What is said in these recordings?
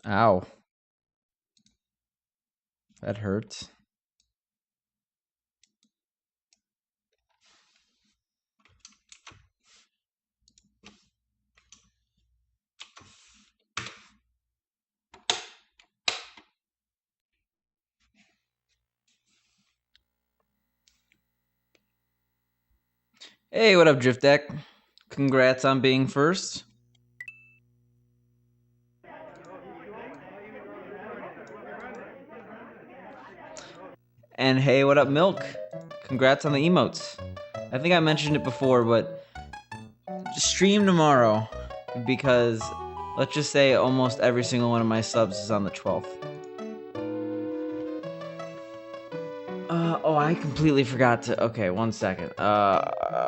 Ow. That hurts. Hey, what up, Drift Deck? Congrats on being first. And hey, what up, Milk? Congrats on the emotes. I think I mentioned it before, but stream tomorrow because let's just say almost every single one of my subs is on the 12th. Oh, I completely forgot to. Okay, one second. I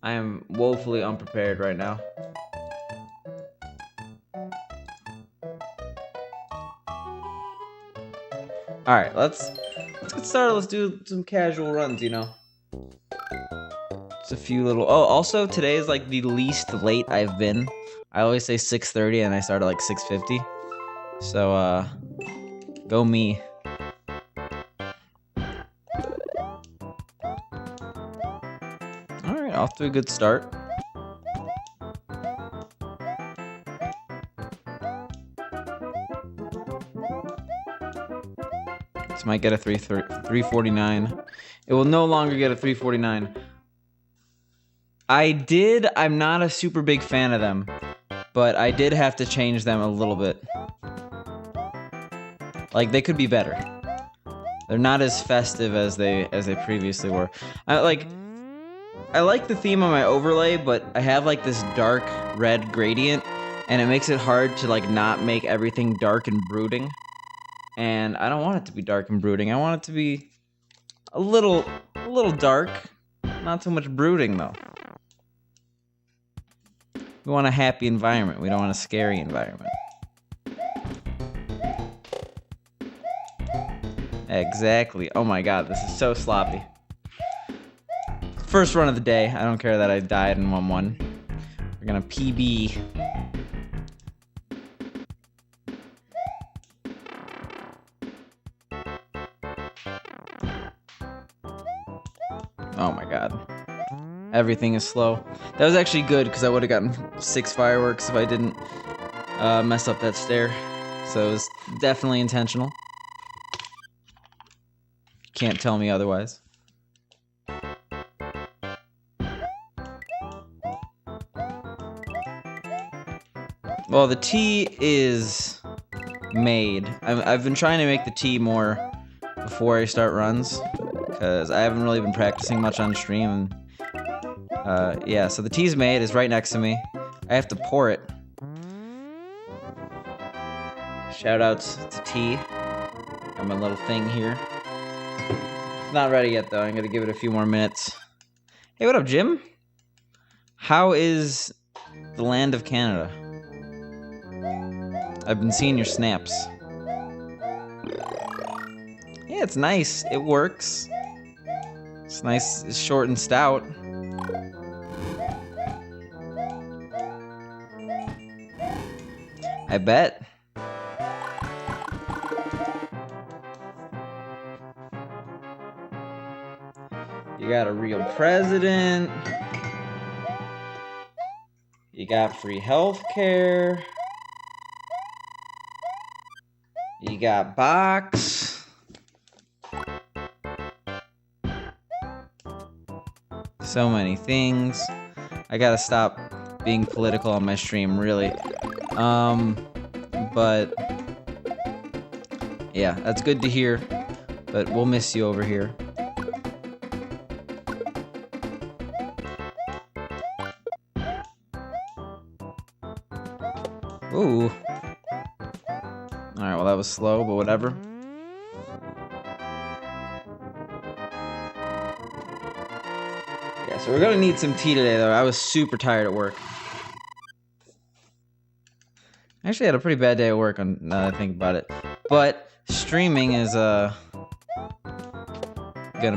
am woefully unprepared right now. All right, let's get started. Let's do some casual runs, you know. Just a few little. Oh, also today is like the least late I've been. I always say 6:30 and I start at like 6:50. So go me. All right, off to a good start. This might get a 349. It will no longer get a 349. I'm not a super big fan of them, but I did have to change them a little bit. Like, they could be better. They're not as festive as they previously were. I like the theme on my overlay, but I have like this dark red gradient, and it makes it hard to like not make everything dark and brooding. And I don't want it to be dark and brooding. I want it to be a little dark, not so much brooding though. We want a happy environment. We don't want a scary environment. Exactly. Oh my god, this is so sloppy. First run of the day. I don't care that I died in 1-1. We're gonna PB. Oh my god. Everything is slow. That was actually good because I would have gotten 6 fireworks if I didn't mess up that stair. So it was definitely intentional. Can't tell me otherwise. Well, the tea is made. I've been trying to make the tea more before I start runs because I haven't really been practicing much on stream. And, yeah, so the tea's made. It's right next to me. I have to pour it. Shoutouts to tea. Got my little thing here. It's not ready yet, though. I'm gonna give it a few more minutes. Hey, what up, Jim? How is the land of Canada? I've been seeing your snaps. Yeah, it's nice. It works. It's nice. It's short and stout. I bet. You got a real president. You got free healthcare. You got box. So many things. I gotta stop being political on my stream, really. But yeah, that's good to hear. But we'll miss you over here. Ooh. Alright, well that was slow, but whatever. Yeah, so we're gonna need some tea today, though. I was super tired at work. I actually had a pretty bad day at work, now that I think about it. But streaming is, gonna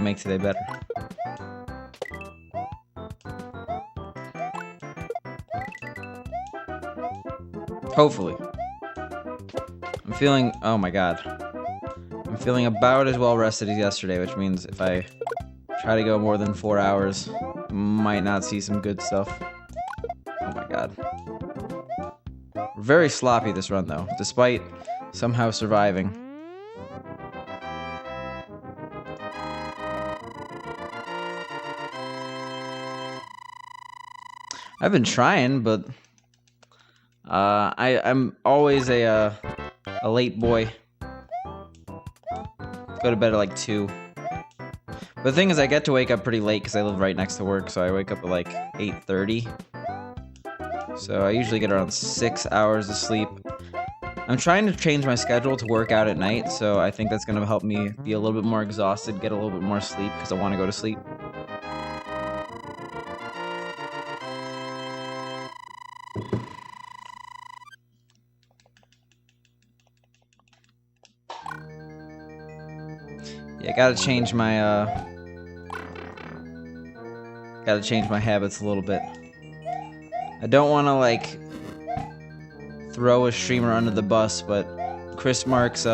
make today better. Hopefully. I'm feeling... Oh my god. I'm feeling about as well rested as yesterday, which means if I try to go more than 4 hours, might not see some good stuff. Oh my god. We're very sloppy this run, though, despite somehow surviving. I've been trying, but I'm always a late boy. Go to bed at like 2. But the thing is, I get to wake up pretty late because I live right next to work, so I wake up at like 8:30. So I usually get around 6 hours of sleep. I'm trying to change my schedule to work out at night, so I think that's going to help me be a little bit more exhausted, get a little bit more sleep because I want to go to sleep. Yeah, gotta change my habits a little bit. I don't want to like throw a streamer under the bus, but Chris Marks,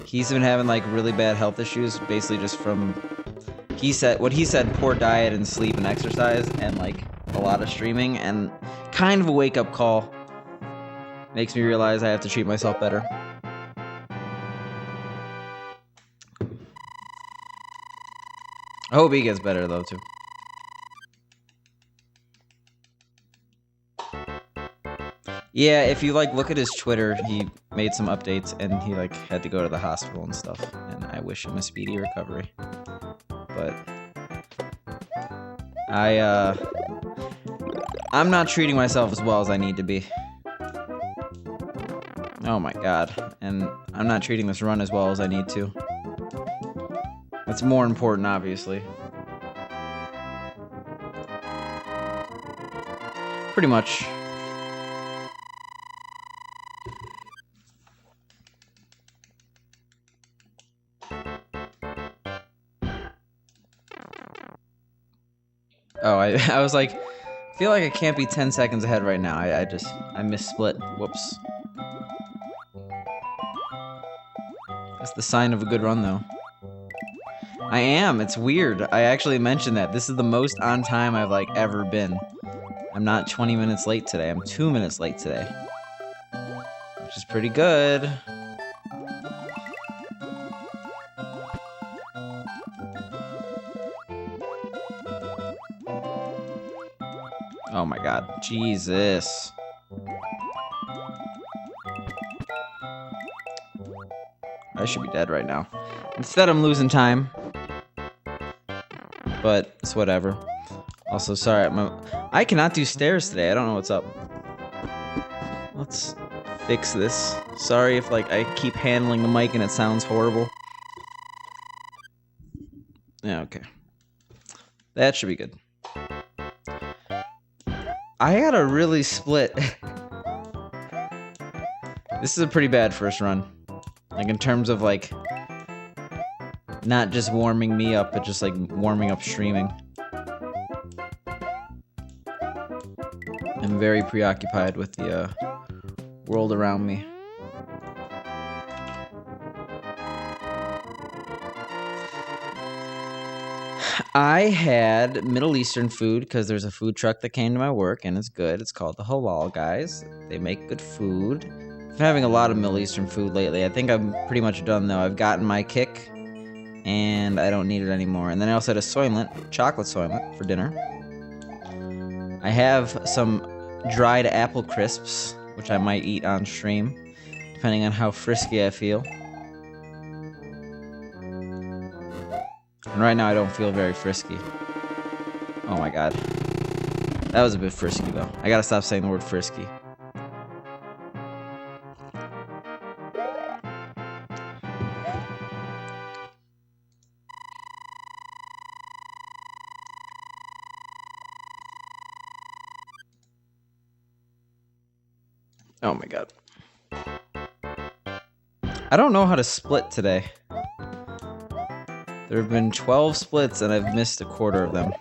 he's been having like really bad health issues, basically just from what he said, poor diet and sleep and exercise, and like a lot of streaming, and kind of a wake-up call. Makes me realize I have to treat myself better. I hope he gets better, though, too. Yeah, if you, like, look at his Twitter, he made some updates, and he, like, had to go to the hospital and stuff. And I wish him a speedy recovery. But I'm not treating myself as well as I need to be. Oh my god. And I'm not treating this run as well as I need to. That's more important, obviously. Pretty much. Oh, I was like, I feel like I can't be 10 seconds ahead right now. I missplit. Whoops. That's the sign of a good run, though. I am. It's weird. I actually mentioned that. This is the most on time I've, like, ever been. I'm not 20 minutes late today. I'm 2 minutes late today. Which is pretty good. Oh my god. Jesus. I should be dead right now. Instead, I'm losing time. But it's whatever. Also, sorry, I cannot do stairs today. I don't know what's up. Let's fix this. Sorry if, like, I keep handling the mic and it sounds horrible. Yeah, okay. That should be good. I got a really split. This is a pretty bad first run. Like, in terms of, like, not just warming me up, but just, like, warming up streaming. I'm very preoccupied with the world around me. I had Middle Eastern food because there's a food truck that came to my work and it's good. It's called the Halal Guys. They make good food. I've been having a lot of Middle Eastern food lately. I think I'm pretty much done though. I've gotten my kick and I don't need it anymore. And then I also had a Soylent, chocolate Soylent for dinner. I have some dried apple crisps, which I might eat on stream, depending on how frisky I feel. And right now I don't feel very frisky. Oh my god. That was a bit frisky though. I gotta stop saying the word frisky. Oh my god. I don't know how to split today. There have been 12 splits and I've missed a quarter of them.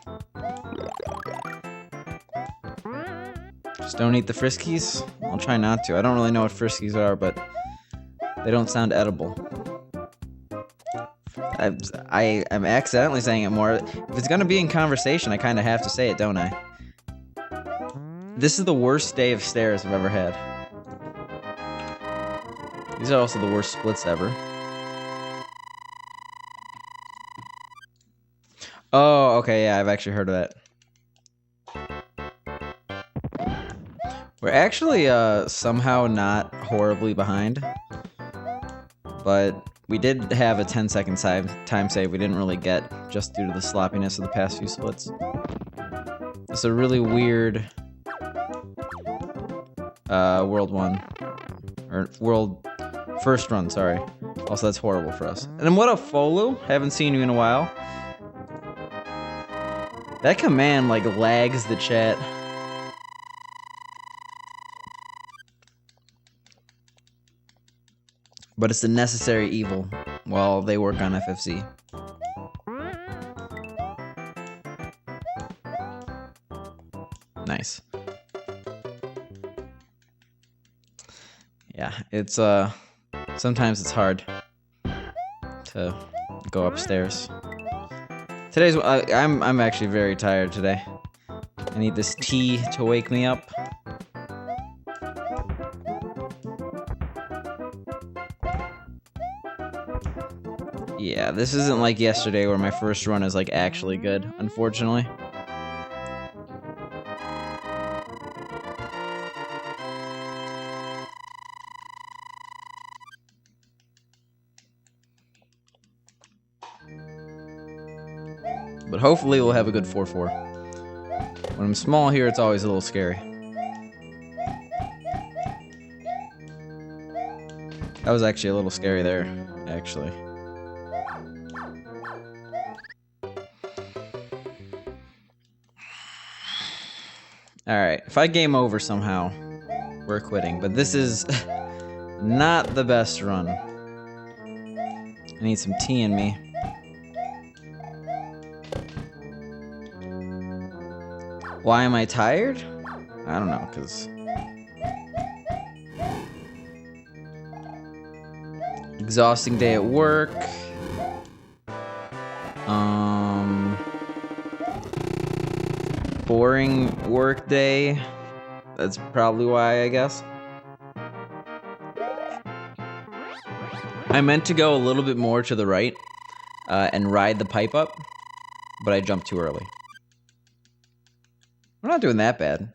Just don't eat the Friskies? I'll try not to. I don't really know what Friskies are, but they don't sound edible. I'm accidentally saying it more. If it's gonna be in conversation, I kind of have to say it, don't I? This is the worst day of stairs I've ever had. These are also the worst splits ever. Oh, okay, yeah, I've actually heard of that. We're actually somehow not horribly behind, but we did have a 10-second time save we didn't really get just due to the sloppiness of the past few splits. It's a really weird World 1. Or World First Run, sorry. Also, that's horrible for us. And then what up, Folu? Haven't seen you in a while. That command, like, lags the chat. But it's a necessary evil while they work on FFC. Nice. Yeah, it's sometimes it's hard to go upstairs. Today's I'm actually very tired today. I need this tea to wake me up. Yeah, this isn't like yesterday where my first run is like actually good, unfortunately. But hopefully we'll have a good 4-4. When I'm small here, it's always a little scary. That was actually a little scary there, actually. Alright, if I game over somehow, we're quitting. But this is not the best run. I need some tea in me. Why am I tired? I don't know, because... exhausting day at work. Boring work day. That's probably why, I guess. I meant to go a little bit more to the right and ride the pipe up, but I jumped too early. We're not doing that bad.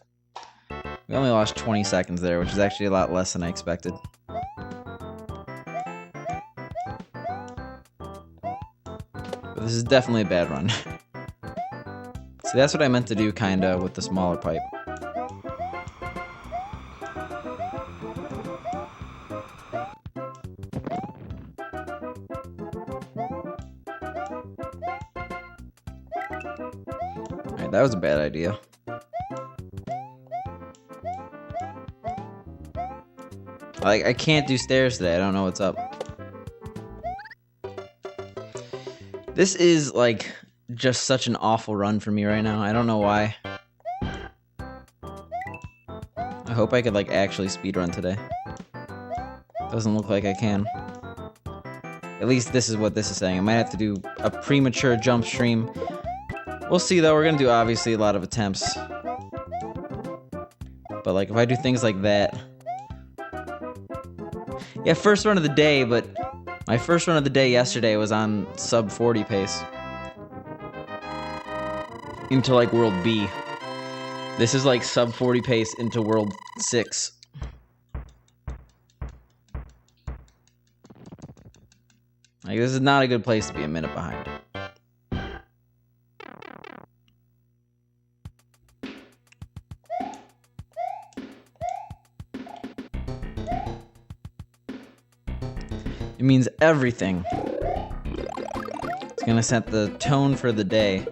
We only lost 20 seconds there, which is actually a lot less than I expected. But this is definitely a bad run. See, that's what I meant to do, kinda, with the smaller pipe. Alright, that was a bad idea. Like, I can't do stairs today, I don't know what's up. This is, like... just such an awful run for me right now. I don't know why. I hope I could, like, actually speedrun today. Doesn't look like I can. At least this is what this is saying. I might have to do a premature jump stream. We'll see, though. We're gonna do, obviously, a lot of attempts. But, like, if I do things like that... Yeah, first run of the day, but... my first run of the day yesterday was on sub 40 pace. Into like World B. This is like sub 40 pace into World 6. Like, this is not a good place to be a minute behind. It means everything. It's gonna set the tone for the day.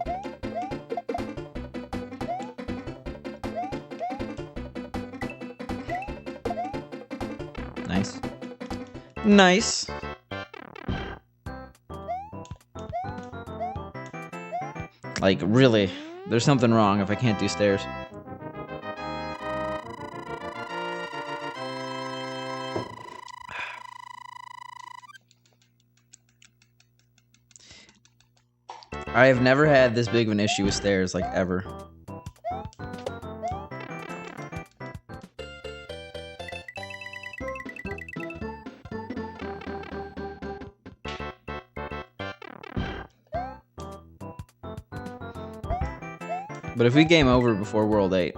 Nice. Nice. Like, really, there's something wrong if I can't do stairs. I have never had this big of an issue with stairs, like, ever. But if we game over before World 8,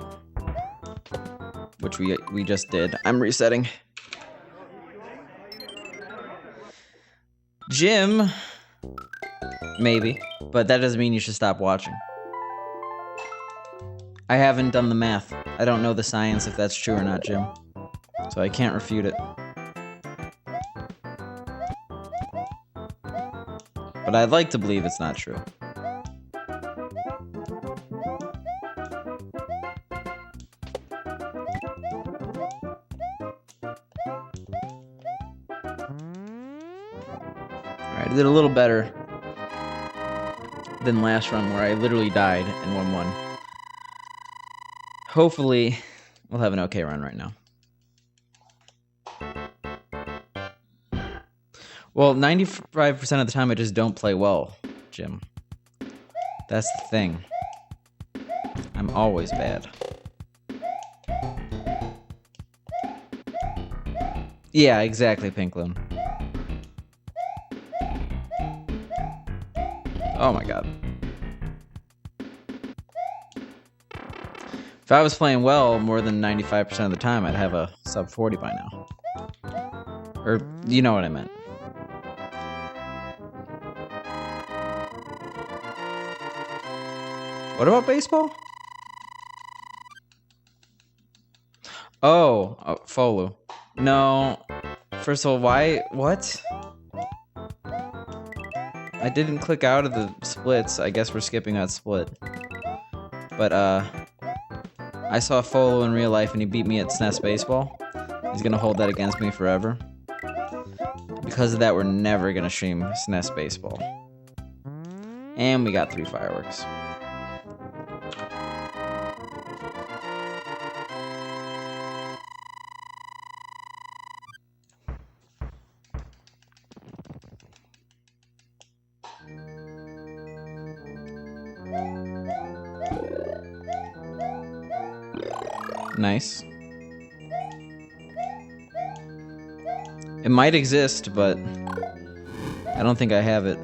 which we just did, I'm resetting. Jim, maybe, but that doesn't mean you should stop watching. I haven't done the math. I don't know the science if that's true or not, Jim. So I can't refute it. But I'd like to believe it's not true. Alright, I did a little better than last run where I literally died in 1-1. Hopefully, we'll have an okay run right now. Well, 95% of the time I just don't play well, Jim. That's the thing. I'm always bad. Yeah, exactly, Pinkloon. Oh my god. If I was playing well more than 95% of the time, I'd have a sub 40 by now. Or, you know what I meant. What about baseball? Oh, Folu. No. First of all, why? What? I didn't click out of the splits. I guess we're skipping that split. But, I saw Folu in real life and he beat me at SNES Baseball. He's gonna hold that against me forever. Because of that, we're never gonna stream SNES Baseball. And we got 3 fireworks. Nice. It might exist, but I don't think I have it.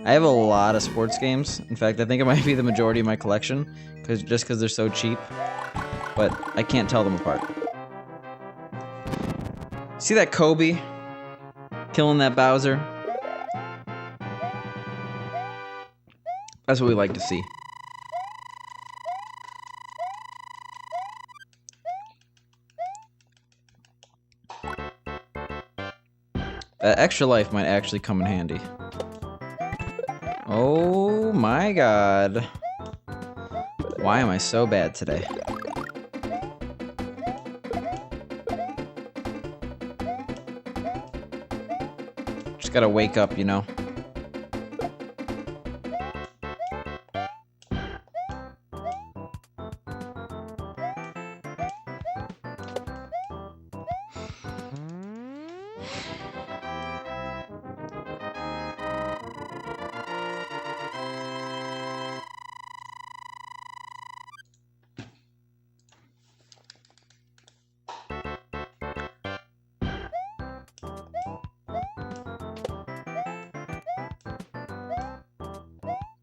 I have a lot of sports games. In fact, I think it might be the majority of my collection, just because they're so cheap. But I can't tell them apart. See that Kobe killing that Bowser? That's what we like to see. Extra life might actually come in handy. Oh my god. Why am I so bad today? Just gotta wake up, you know?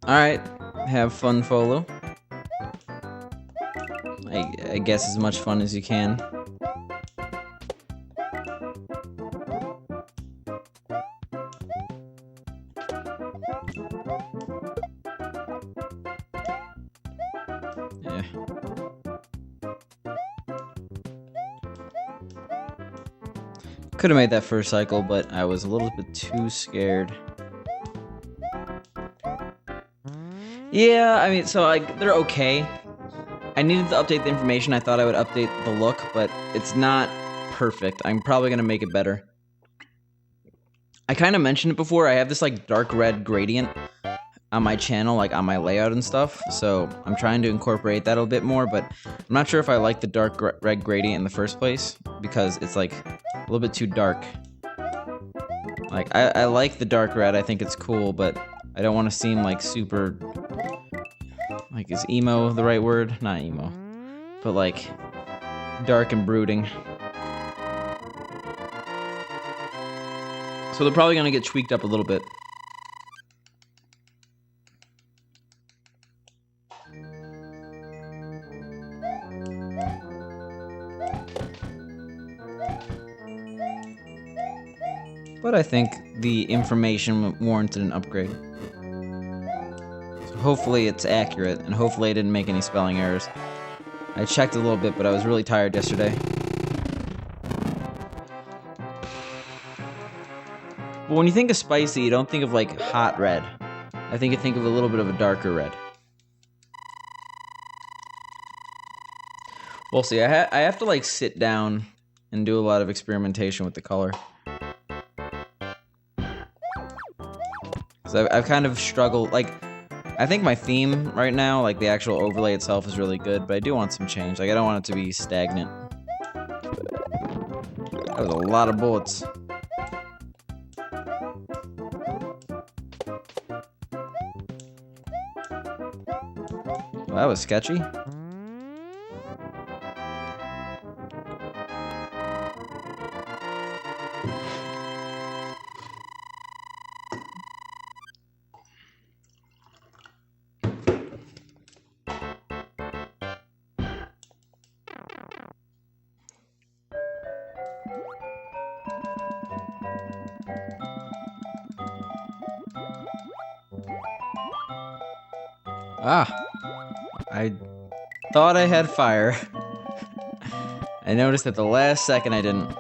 Alright, have fun, Folo. I guess as much fun as you can. Yeah. Could have made that first cycle, but I was a little bit too scared. Yeah, I mean, so they're okay. I needed to update the information. I thought I would update the look, but it's not perfect. I'm probably gonna make it better. I kind of mentioned it before. I have this like dark red gradient on my channel, like on my layout and stuff. So I'm trying to incorporate that a bit more, but I'm not sure if I like the dark red gradient in the first place because it's like a little bit too dark. Like I like the dark red. I think it's cool, but I don't want to seem like super, like, is emo the right word? Not emo, but like dark and brooding. So they're probably gonna get tweaked up a little bit. But I think the information warranted an upgrade. So hopefully it's accurate, and hopefully I didn't make any spelling errors. I checked a little bit, but I was really tired yesterday. But when you think of spicy, you don't think of like hot red. I think you think of a little bit of a darker red. We'll see. I have to like sit down and do a lot of experimentation with the color. So I've kind of struggled, like, I think my theme right now, like the actual overlay itself is really good, but I do want some change. Like, I don't want it to be stagnant. That was a lot of bullets. Well, that was sketchy. Ah, I thought I had fire. I noticed at the last second I didn't.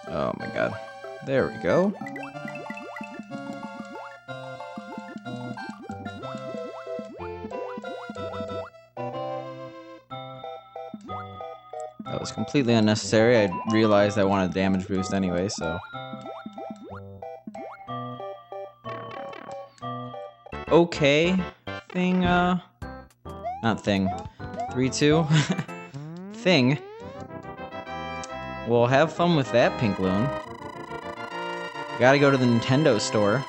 Oh my god. There we go. That was completely unnecessary. I realized I wanted a damage boost anyway, so... Okay, thing, not thing, 3-2, thing. Well, have fun with that, Pink Loon. Gotta go to the Nintendo store.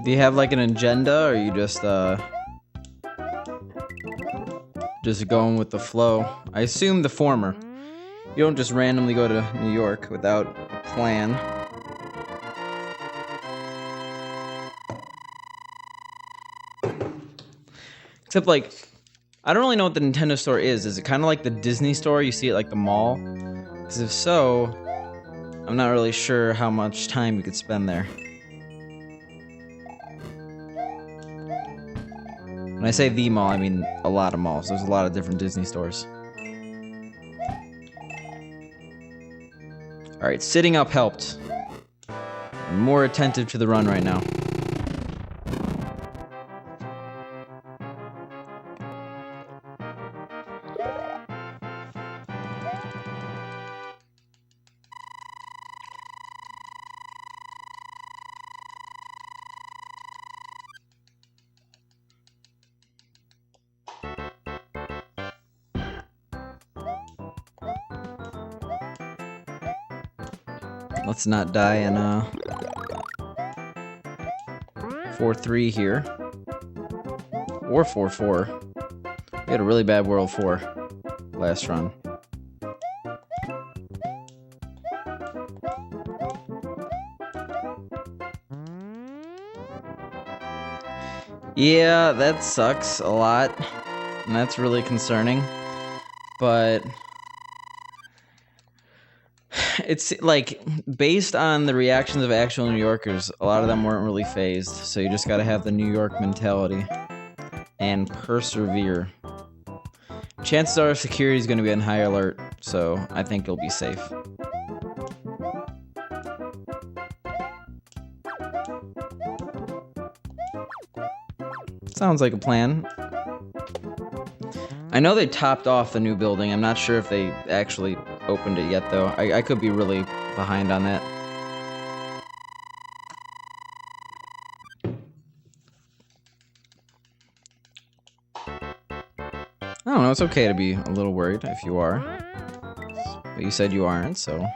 Do you have like an agenda, or are you just going with the flow? I assume the former. You don't just randomly go to New York without a plan. Except, like, I don't really know what the Nintendo store is. Is it kind of like the Disney store? You see it like the mall? Because if so, I'm not really sure how much time you could spend there. When I say the mall, I mean a lot of malls. There's a lot of different Disney stores. Alright, sitting up helped. I'm more attentive to the run right now. Let's not die in 4-3 here. Or 4-4. We had a really bad World 4 last run. Yeah, that sucks a lot. And that's really concerning. But... it's like, based on the reactions of actual New Yorkers, a lot of them weren't really phased, so you just gotta have the New York mentality and persevere. Chances are security is gonna be on high alert, so I think you'll be safe. Sounds like a plan. I know they topped off the new building. I'm not sure if they actually opened it yet, though. I could be really behind on that. I don't know, it's okay to be a little worried if you are. But you said you aren't, so...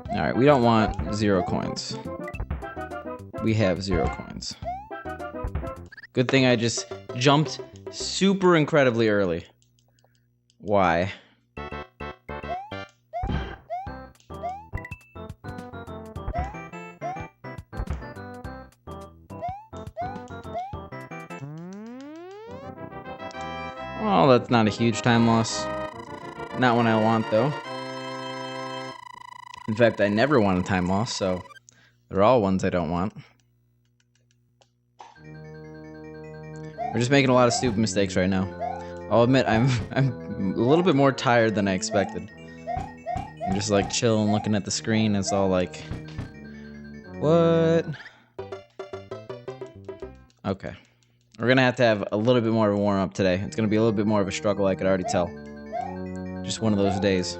Alright, we don't want 0 coins. We have 0 coins. Good thing I just jumped super incredibly early. Why? Well, that's not a huge time loss. Not one I want, though. In fact, I never want a time loss, so they're all ones I don't want. We're just making a lot of stupid mistakes right now. I'll admit, I'm a little bit more tired than I expected. I'm just like chilling, looking at the screen. It's all like, what? Okay. We're gonna have to have a little bit more of a warm-up today. It's gonna be a little bit more of a struggle, I could already tell. Just one of those days.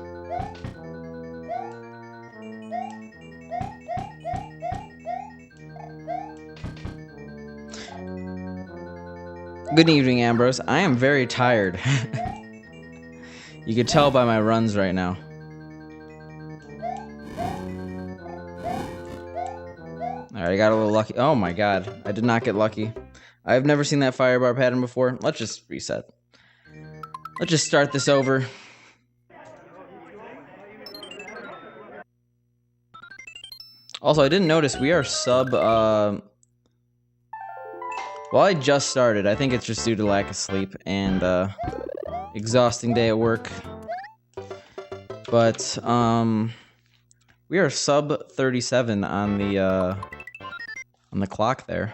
Good evening, Ambrose. I am very tired. You can tell by my runs right now. Alright, I got a little lucky. Oh my god, I did not get lucky. I've never seen that fire bar pattern before. Let's just reset. Let's just start this over. Also, I didn't notice we are sub, well, I just started. I think it's just due to lack of sleep and, exhausting day at work. But, we are sub 37 on the clock there.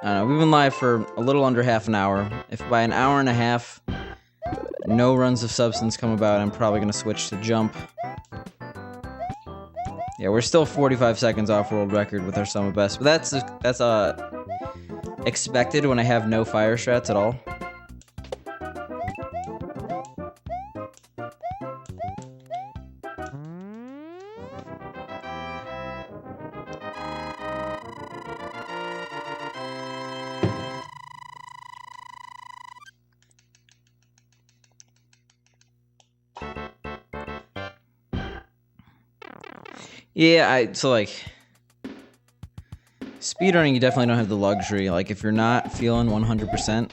I don't know, we've been live for a little under half an hour. If by an hour and a half, no runs of substance come about, I'm probably going to switch to jump. Yeah, we're still 45 seconds off world record with our sum of best, but that's expected when I have no fire strats at all. Yeah, so like speedrunning, you definitely don't have the luxury. Like if you're not feeling 100%,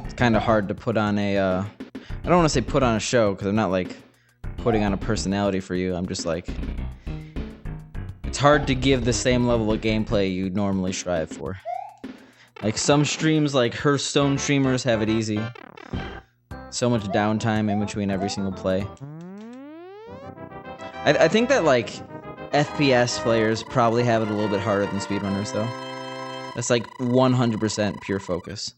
it's kind of hard to put on a I don't want to say put on a show, because I'm not like putting on a personality for you. I'm just like, it's hard to give the same level of gameplay you normally strive for. Like some streams, like Hearthstone streamers, have it easy. So much downtime in between every single play. I think that, like, FPS players probably have it a little bit harder than speedrunners, though. That's, like, 100% pure focus.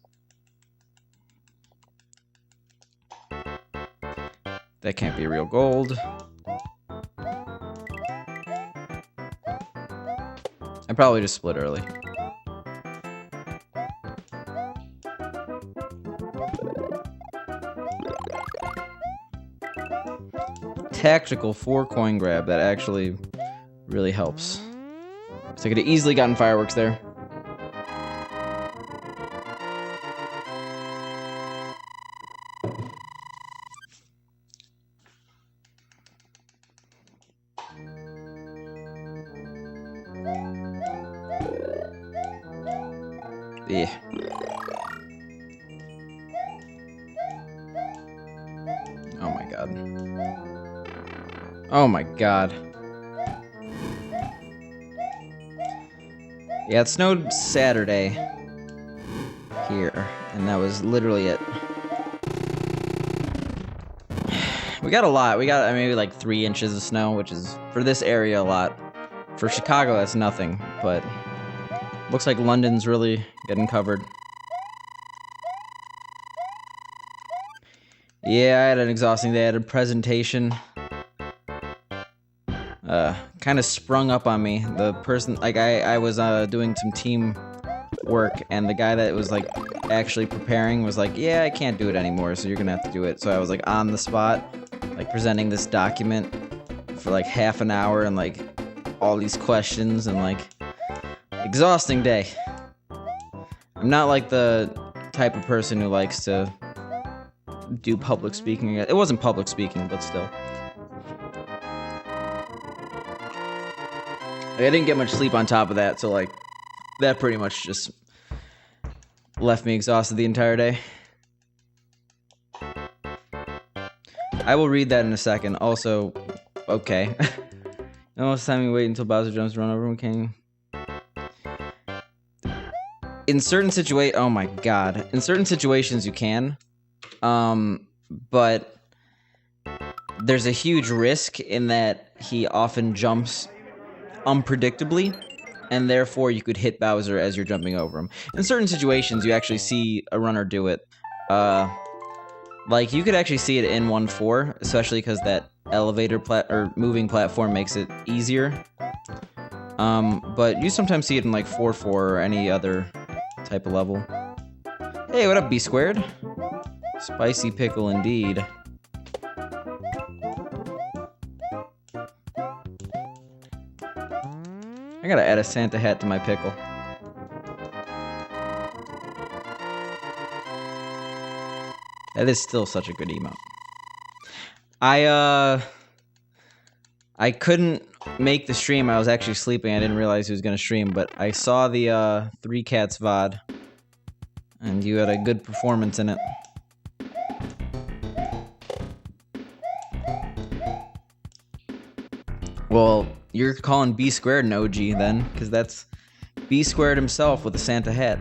That can't be real gold. I probably just split early. Tactical 4-coin grab, that actually really helps. So I could have easily gotten fireworks there. Yeah. Oh my god. Oh my god. Yeah, it snowed Saturday here, and that was literally it. We got a lot. We got maybe like 3 inches of snow, which is, for this area, a lot. For Chicago, that's nothing, but looks like London's really getting covered. Yeah, I had an exhausting day. I had a presentation. kind of sprung up on me. The person, like, I was doing some team work, and the guy that was like actually preparing was like, yeah, I can't do it anymore, so you're gonna have to do it. So I was like on the spot, like presenting this document for like half an hour and like all these questions and like exhausting day. I'm not like the type of person who likes to do public speaking. It wasn't public speaking, but still. Like, I didn't get much sleep on top of that, so like that pretty much just left me exhausted the entire day. I will read that in a second. Also, okay. Most time you wait until Bowser jumps to run over him, can you? In certain oh my god. In certain situations you can. But there's a huge risk in that he often jumps unpredictably, and therefore you could hit Bowser as you're jumping over him. In certain situations, you actually see a runner do it. Like, you could actually see it in 1-4, especially because that elevator or moving platform makes it easier. But you sometimes see it in like 4-4 or any other type of level. Hey, what up, B squared? Spicy pickle indeed. I gotta add a Santa hat to my pickle. That is still such a good emote. I couldn't make the stream. I was actually sleeping. I didn't realize he was gonna stream, but I saw the 3 Cats VOD, and you had a good performance in it. Well, you're calling B squared an OG then, because that's B squared himself with a Santa hat.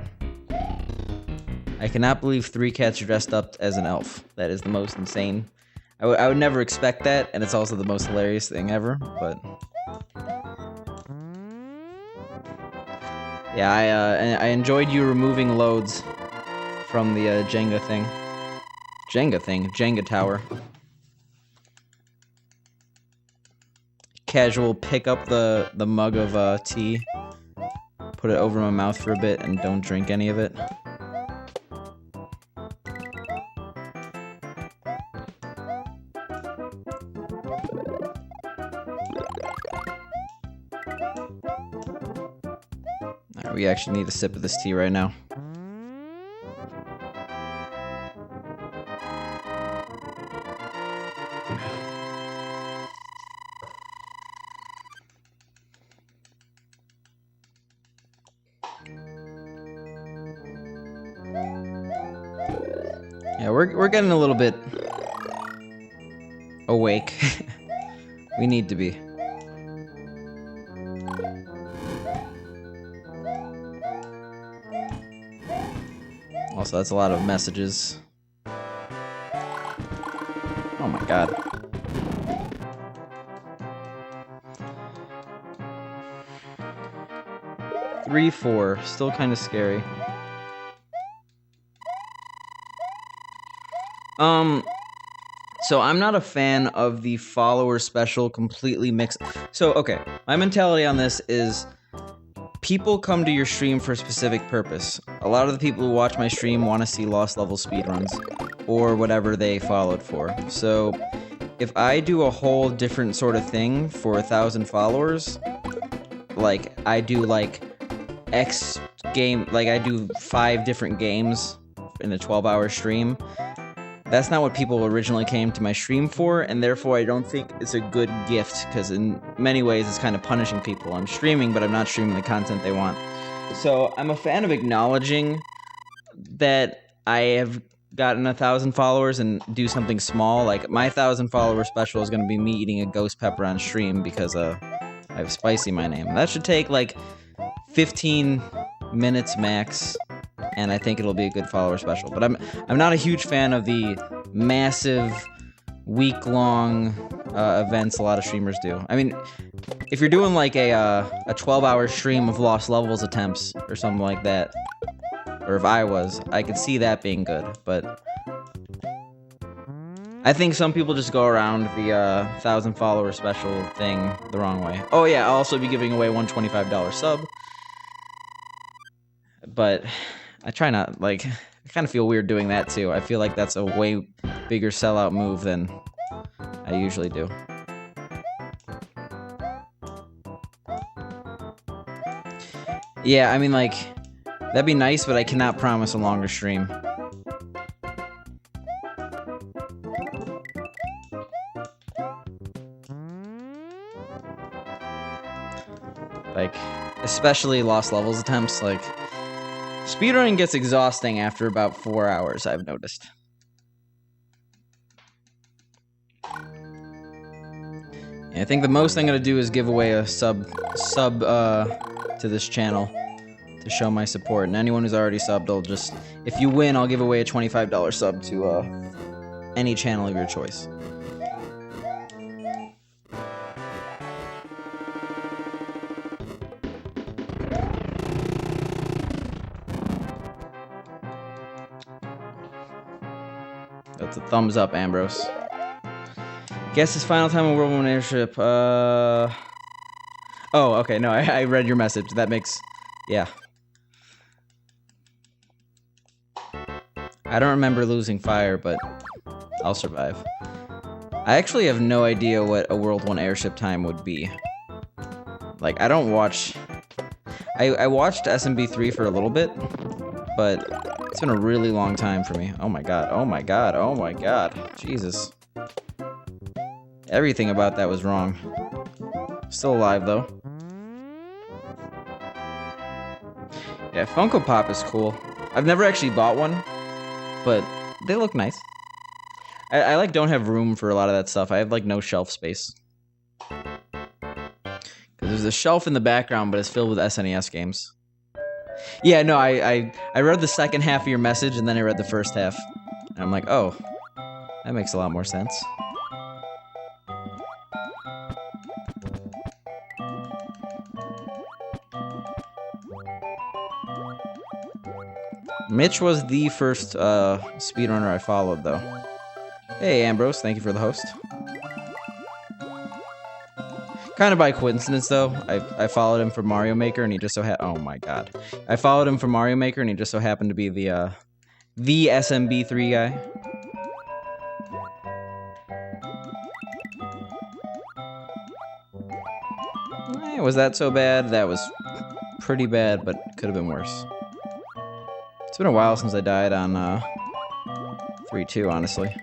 I cannot believe 3 Cats dressed up as an elf. That is the most insane. I would never expect that, and it's also the most hilarious thing ever, but... Yeah, I enjoyed you removing loads from the Jenga thing. Jenga tower. Casual pick up the mug of tea, put it over my mouth for a bit, and don't drink any of it. Alright, we actually need a sip of this tea right now. Yeah, we're getting a little bit awake. We need to be. Also, that's a lot of messages. Oh my god. Three, 4, still kind of scary. So I'm not a fan of the follower special completely mixed. So, okay, my mentality on this is people come to your stream for a specific purpose. A lot of the people who watch my stream want to see lost level speedruns or whatever they followed for. So if I do a whole different sort of thing for 1,000 followers, like I do like X game, like I do 5 different games in a 12-hour stream, that's not what people originally came to my stream for, and therefore I don't think it's a good gift, because in many ways it's kind of punishing people. I'm streaming, but I'm not streaming the content they want. So I'm a fan of acknowledging that I have gotten 1,000 followers and do something small. Like, my 1,000 follower special is going to be me eating a ghost pepper on stream because I have Spicy in my name. That should take like 15 minutes max, and I think it'll be a good follower special. But I'm not a huge fan of the massive week-long events a lot of streamers do. I mean, if you're doing like a 12-hour stream of lost levels attempts or something like that, or if I could see that being good. But I think some people just go around the 1,000 follower special thing the wrong way. Oh yeah, I'll also be giving away one $25 sub. But I try not, like, I kind of feel weird doing that too. I feel like that's a way bigger sellout move than I usually do. Yeah, I mean, like, that'd be nice, but I cannot promise a longer stream. Like, especially Lost Levels attempts, like, speedrunning gets exhausting after about 4 hours, I've noticed. Yeah, I think the most I'm gonna do is give away a sub to this channel to show my support. And anyone who's already subbed, I'll just, if you win, I'll give away a $25 sub to any channel of your choice. That's a thumbs up, Ambrose. Guess his final time on World War Airship. Oh, okay. No, I read your message. That makes, yeah. I don't remember losing fire, but I'll survive. I actually have no idea what a World 1 airship time would be. Like, I don't watch... I watched SMB3 for a little bit, but it's been a really long time for me. Oh my god, oh my god, oh my god. Jesus. Everything about that was wrong. Still alive, though. Yeah, Funko Pop is cool. I've never actually bought one, but they look nice. I like don't have room for a lot of that stuff. I have like no shelf space. There's a shelf in the background, but it's filled with SNES games. Yeah, no, I read the second half of your message, and then I read the first half. And I'm like, oh, that makes a lot more sense. Mitch was the first speedrunner I followed, though. Hey, Ambrose, thank you for the host. Kind of by coincidence, though. I followed him from Mario Maker, and he just so oh my god. I followed him from Mario Maker, and he just so happened to be the SMB3 guy. Was that so bad? That was pretty bad, but could have been worse. It's been a while since I died on 3-2, honestly.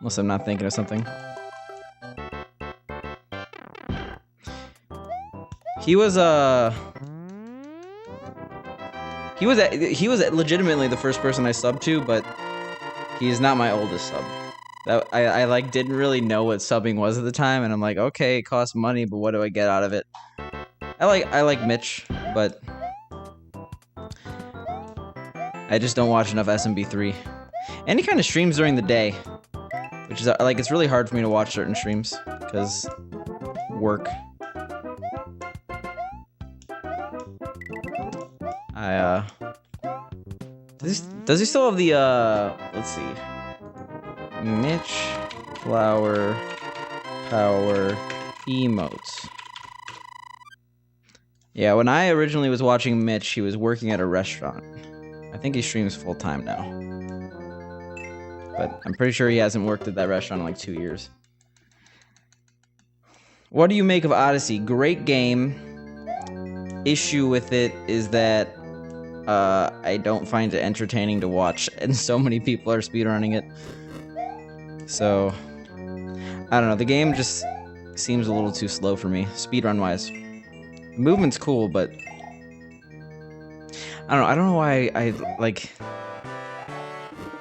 Unless I'm not thinking of something. He was legitimately the first person I subbed to, but he's not my oldest sub. I like didn't really know what subbing was at the time, and I'm like, okay, it costs money, but what do I get out of it? I like Mitch, but I just don't watch enough SMB3. And he kind of streams during the day, which is like, it's really hard for me to watch certain streams because work. Does he still have the let's see, Mitch Flower Power emotes? Yeah, when I originally was watching Mitch, he was working at a restaurant. I think he streams full-time now. But I'm pretty sure he hasn't worked at that restaurant in like 2 years. What do you make of Odyssey? Great game. Issue with it is that I don't find it entertaining to watch, and so many people are speedrunning it. So, I don't know, the game just seems a little too slow for me, speedrun-wise. The movement's cool, but I don't know why I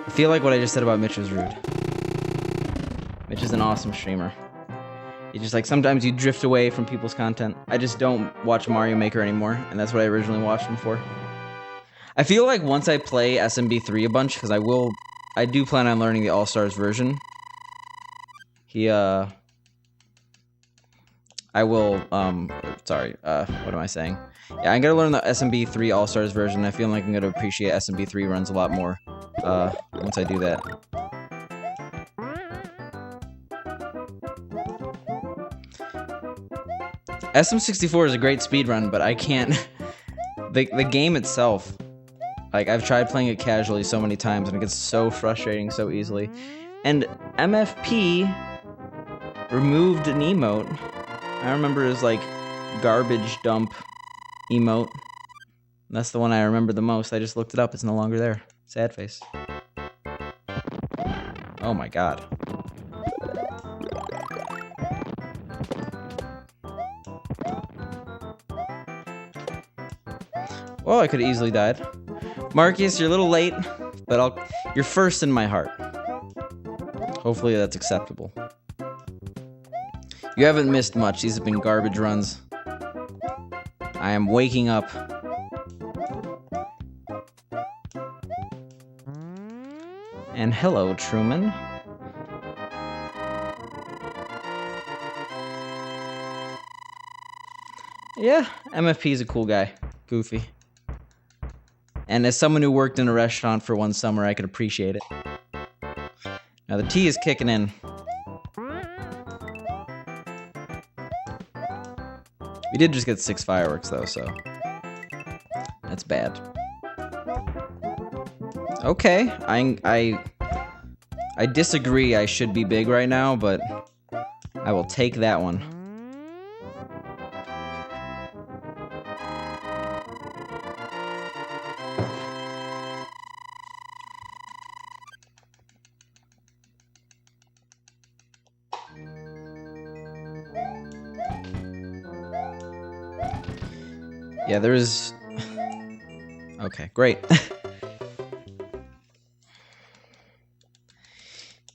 feel like what I just said about Mitch was rude. Mitch is an awesome streamer. It's just like sometimes you drift away from people's content. I just don't watch Mario Maker anymore, and that's what I originally watched him for. I feel like once I play SMB3 a bunch, because I do plan on learning the All-Stars version. I will, sorry, what am I saying? Yeah, I'm gonna learn the SMB3 All-Stars version. I feel like I'm gonna appreciate SMB3 runs a lot more, once I do that. SM64 is a great speedrun, but I can't... the game itself, like, I've tried playing it casually so many times, and it gets so frustrating so easily. And MFP removed an emote. I remember it was like garbage dump emote. That's the one I remember the most. I just looked it up. It's no longer there. Sad face. Oh my god. Well, I could have easily died. Marcus, you're a little late, but you're first in my heart. Hopefully that's acceptable. You haven't missed much. These have been garbage runs. I am waking up. And hello, Truman. Yeah, MFP is a cool guy. Goofy. And as someone who worked in a restaurant for one summer, I could appreciate it. Now the tea is kicking in. We did just get 6 fireworks though, so that's bad. Okay, I disagree. I should be big right now, but I will take that one. Yeah, there's... Okay, great.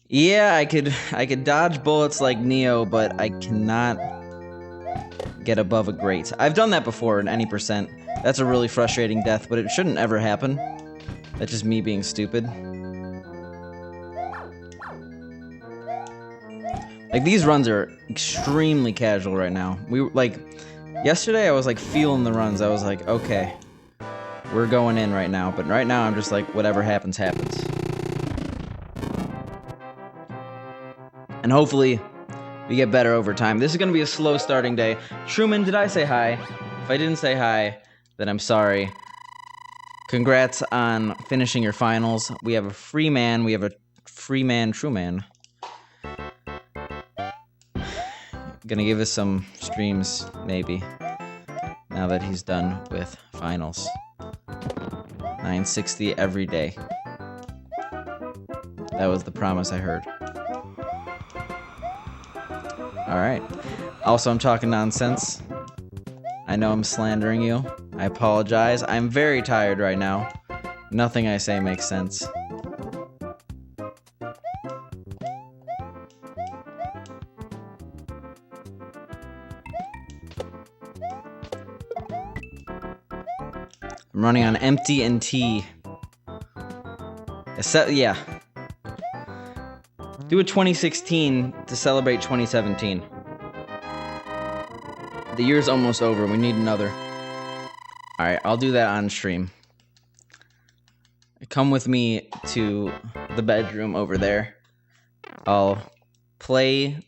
Yeah, I could dodge bullets like Neo, but I cannot get above a grate. I've done that before in any percent. That's a really frustrating death, but it shouldn't ever happen. That's just me being stupid. Like, these runs are extremely casual right now. Yesterday I was like feeling the runs. I was like, okay, we're going in right now. But right now I'm just like, whatever happens, happens. And hopefully we get better over time. This is going to be a slow starting day. Truman, did I say hi? If I didn't say hi, then I'm sorry. Congrats on finishing your finals. We have a free man. We have a free man, Truman. Gonna give us some streams, maybe, now that he's done with finals. 960 every day. That was the promise I heard. Alright. Also, I'm talking nonsense. I know I'm slandering you. I apologize. I'm very tired right now. Nothing I say makes sense. I'm running on empty and tea. Yeah. Do a 2016 to celebrate 2017. The year's almost over. We need another. Alright, I'll do that on stream. Come with me to the bedroom over there. I'll play...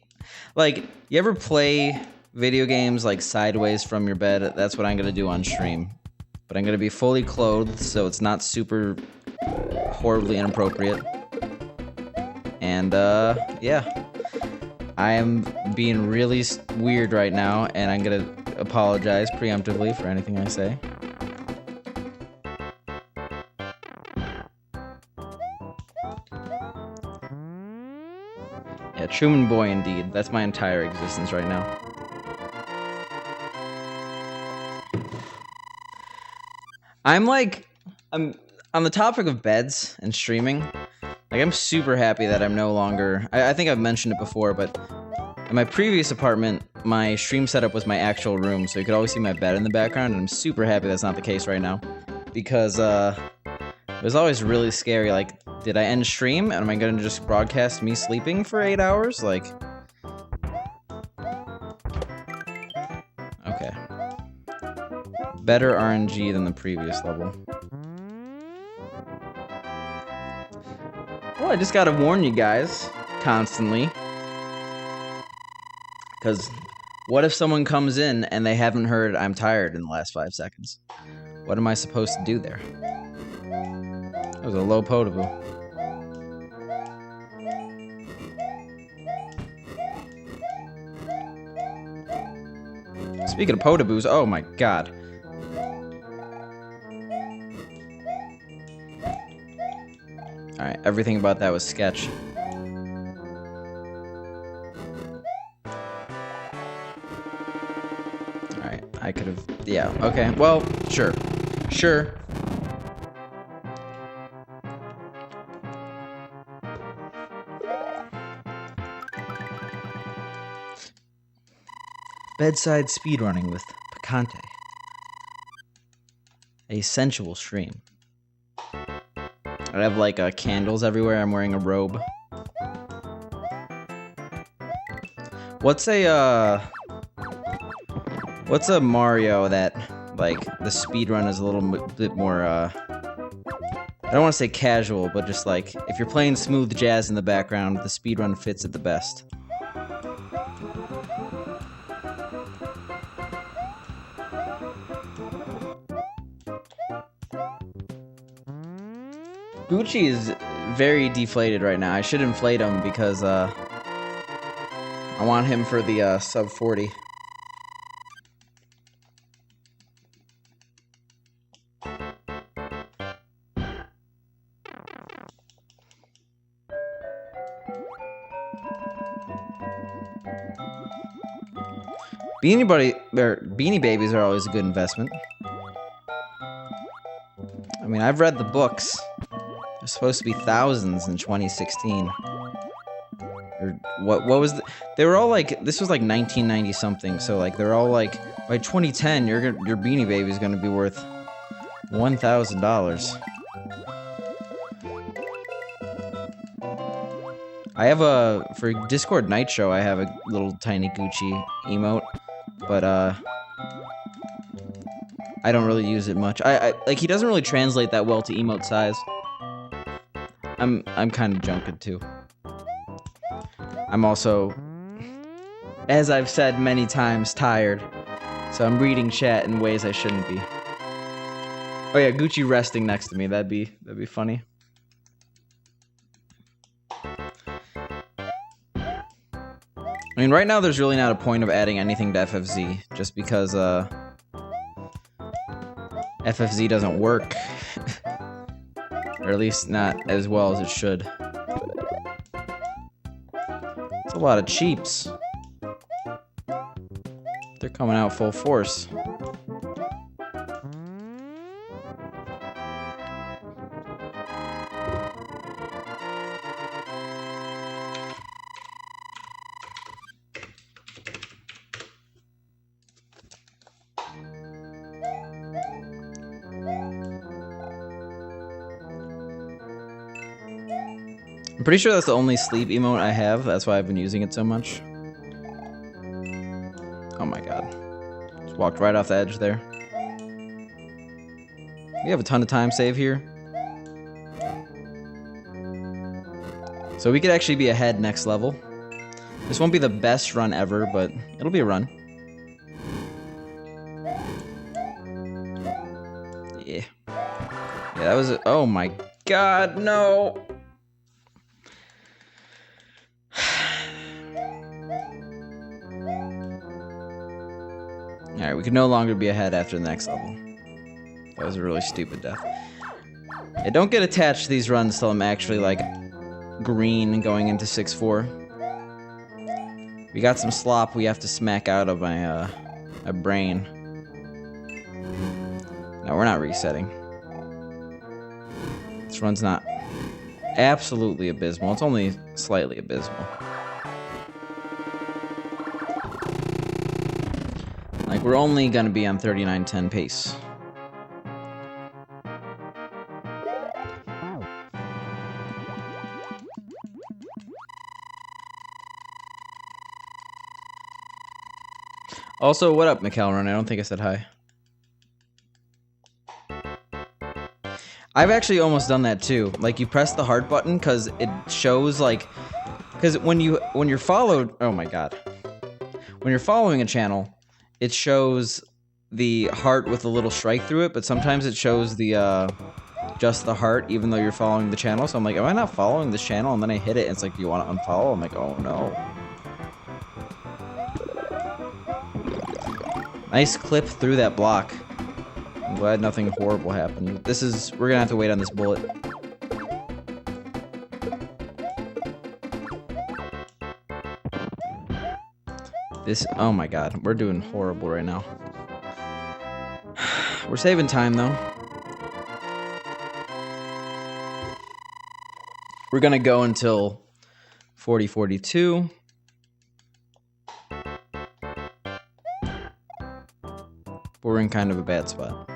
Like, you ever play video games, like, sideways from your bed? That's what I'm gonna do on stream. But I'm gonna be fully clothed, so it's not super horribly inappropriate. And, yeah. I am being really weird right now, and I'm gonna apologize preemptively for anything I say. Yeah, Truman Boy indeed. That's my entire existence right now. I'm on the topic of beds and streaming. Like, I'm super happy that I'm no longer... I think I've mentioned it before, but in my previous apartment, my stream setup was my actual room, so you could always see my bed in the background, and I'm super happy that's not the case right now. Because, it was always really scary, like, did I end stream, and am I gonna just broadcast me sleeping for 8 hours? Like... Okay. Better RNG than the previous level. Well, I just gotta warn you guys, constantly. Because What if someone comes in and they haven't heard I'm tired in the last 5 seconds? What am I supposed to do there? That was a low potable. Speaking of potaboos, oh my god. Alright, everything about that was sketch. Alright, I could have... Yeah, okay. Well, sure. Sure. Bedside speedrunning with Picante. A sensual stream. I have like candles everywhere. I'm wearing a robe. What's a Mario that like the speedrun is a little bit more I don't want to say casual, but just like if you're playing smooth jazz in the background, the speedrun fits it the best. Gucci is very deflated right now. I should inflate him because I want him for the sub 40. Beanie Babies are always a good investment. I mean, I've read the books. There's supposed to be thousands in 2016. Or what was they were all like, this was like 1990 something, so like they're all like, by 2010 your Beanie Baby is gonna be worth $1,000. I have for Discord Night Show, I have a little tiny Gucci emote, but I don't really use it much. I like, he doesn't really translate that well to emote size. I'm kind of junketed too. I'm also, as I've said many times, tired. So I'm reading chat in ways I shouldn't be. Oh yeah, Gucci resting next to me. That'd be funny. I mean, right now there's really not a point of adding anything to FFZ, just because FFZ doesn't work. Or at least not as well as it should. It's a lot of cheaps. They're coming out full force. I'm pretty sure that's the only sleep emote I have. That's why I've been using it so much. Oh my god. Just walked right off the edge there. We have a ton of time save here. So we could actually be ahead next level. This won't be the best run ever, but it'll be a run. Yeah. Yeah, that was... Oh my god, no! Alright, we can no longer be ahead after the next level. That was a really stupid death. Yeah, don't get attached to these runs till I'm actually, like, green going into 6-4. We got some slop we have to smack out of my brain. No, we're not resetting. This run's not absolutely abysmal. It's only slightly abysmal. Like, we're only gonna be on 39:10 pace. Also, what up, McElron? I don't think I said hi. I've actually almost done that too. Like, you press the heart button because it shows, like, because when you're followed, oh my god. when you're following a channel, it shows the heart with a little strike through it, but sometimes it shows the just the heart even though you're following the channel. So I'm like, am I not following this channel? And then I hit it and it's like, do you want to unfollow? I'm like, oh no. Nice clip through that block. I'm glad nothing horrible happened. We're gonna have to wait on this bullet. Oh my god, we're doing horrible right now. We're saving time though. We're gonna go until 40-42. But we're in kind of a bad spot.